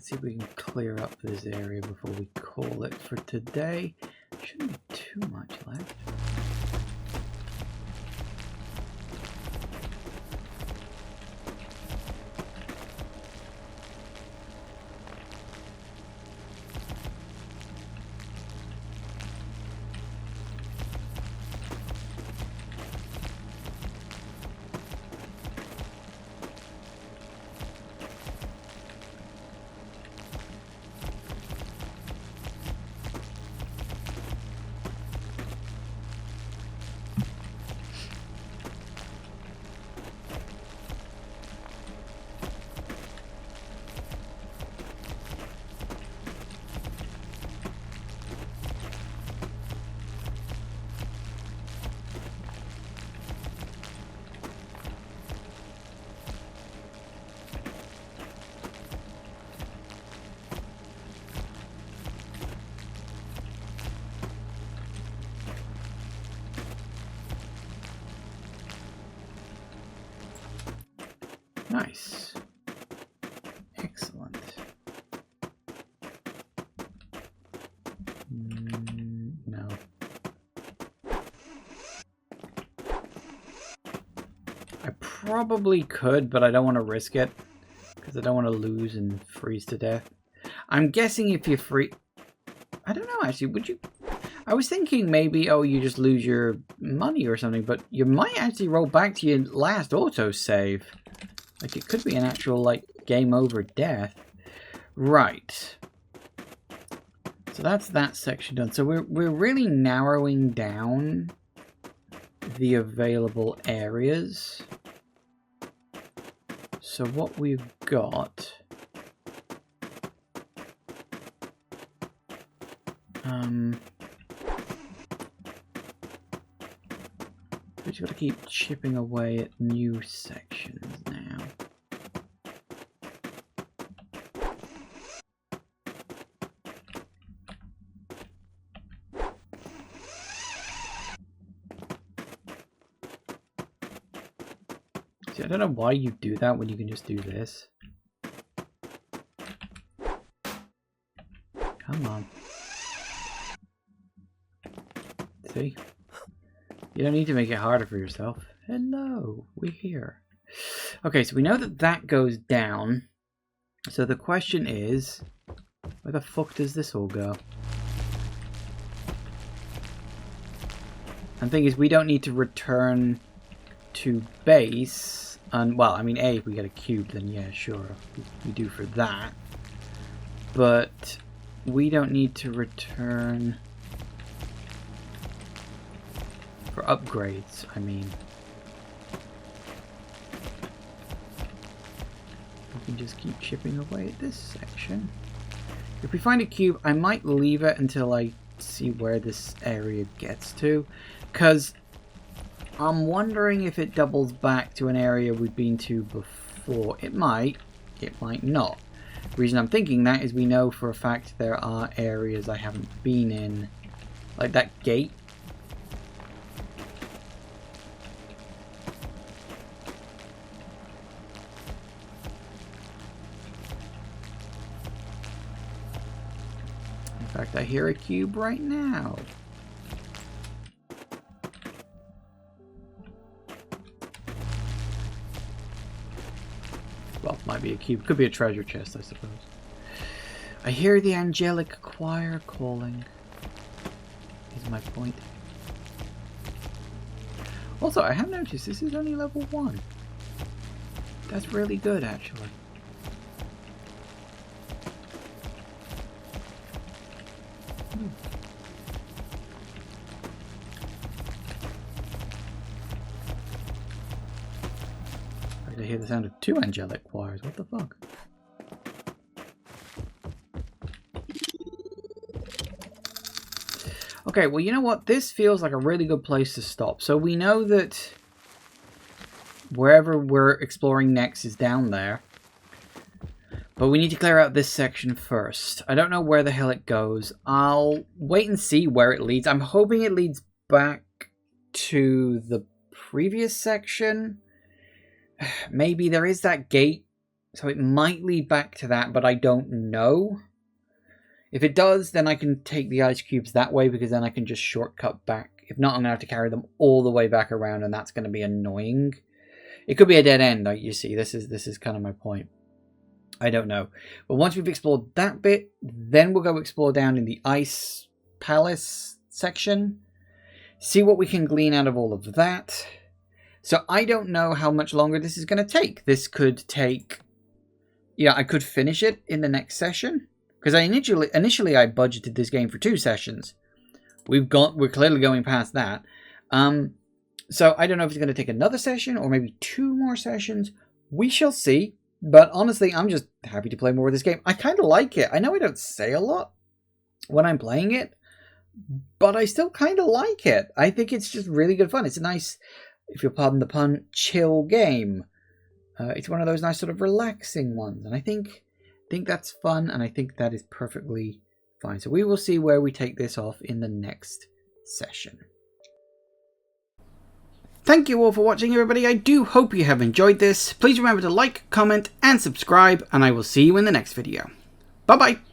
Let's see if we can clear up this area before we call it for today. Shouldn't be too much left. Nice. Excellent. No. I probably could, but I don't want to risk it. Because I don't want to lose and freeze to death. I'm guessing if you freeze... I don't know, actually. Would you... I was thinking maybe, oh, you just lose your money or something. But you might actually roll back to your last autosave. Like, it could be an actual, like, game over death. Right. So that's that section done. So we're really narrowing down the available areas. So what we've got... we just got to keep chipping away at new sections now. See, I don't know why you do that when you can just do this. Come on. See? You don't need to make it harder for yourself. Hello, we're here. Okay, so we know that that goes down. So the question is, where the fuck does this all go? And the thing is, we don't need to return to base. And well, I mean, if we get a cube, then yeah, sure, we do for that. But we don't need to return for upgrades, I mean. We can just keep chipping away at this section. If we find a cube, I might leave it until I see where this area gets to. Because I'm wondering if it doubles back to an area we've been to before. It might not. The reason I'm thinking that is we know for a fact there are areas I haven't been in. Like that gate. In fact, I hear a cube right now. Well, might be a cube. Could be a treasure chest, I suppose. I hear the angelic choir calling. Is my point. Also, I have noticed this is only level 1. That's really good, actually. I hear the sound of 2 angelic choirs. What the fuck? Okay, well, you know what? This feels like a really good place to stop. So we know that wherever we're exploring next is down there. But we need to clear out this section first. I don't know where the hell it goes. I'll wait and see where it leads. I'm hoping it leads back to the previous section. Maybe there is that gate So it might lead back to that, but I don't know. If it does, then I can take the ice cubes that way, because then I can just shortcut back. If not, I'm going to have to carry them all the way back around, and that's going to be annoying. It could be a dead end, you see. This is kind of my point. I don't know. But once we've explored that bit, then we'll go explore down in the ice palace section. See what we can glean out of all of that. So I don't know how much longer this is going to take. This could take... Yeah, I could finish it in the next session. Because initially I budgeted this game for 2 sessions. We're clearly going past that. So I don't know if it's going to take another session or maybe 2 more sessions. We shall see. But honestly, I'm just happy to play more of this game. I kind of like it. I know I don't say a lot when I'm playing it, but I still kind of like it. I think it's just really good fun. It's a nice, if you'll pardon the pun, chill game. It's one of those nice sort of relaxing ones. And I think that's fun, and I think that is perfectly fine. So we will see where we take this off in the next session. Thank you all for watching, everybody. I do hope you have enjoyed this. Please remember to like, comment, and subscribe, and I will see you in the next video. Bye-bye.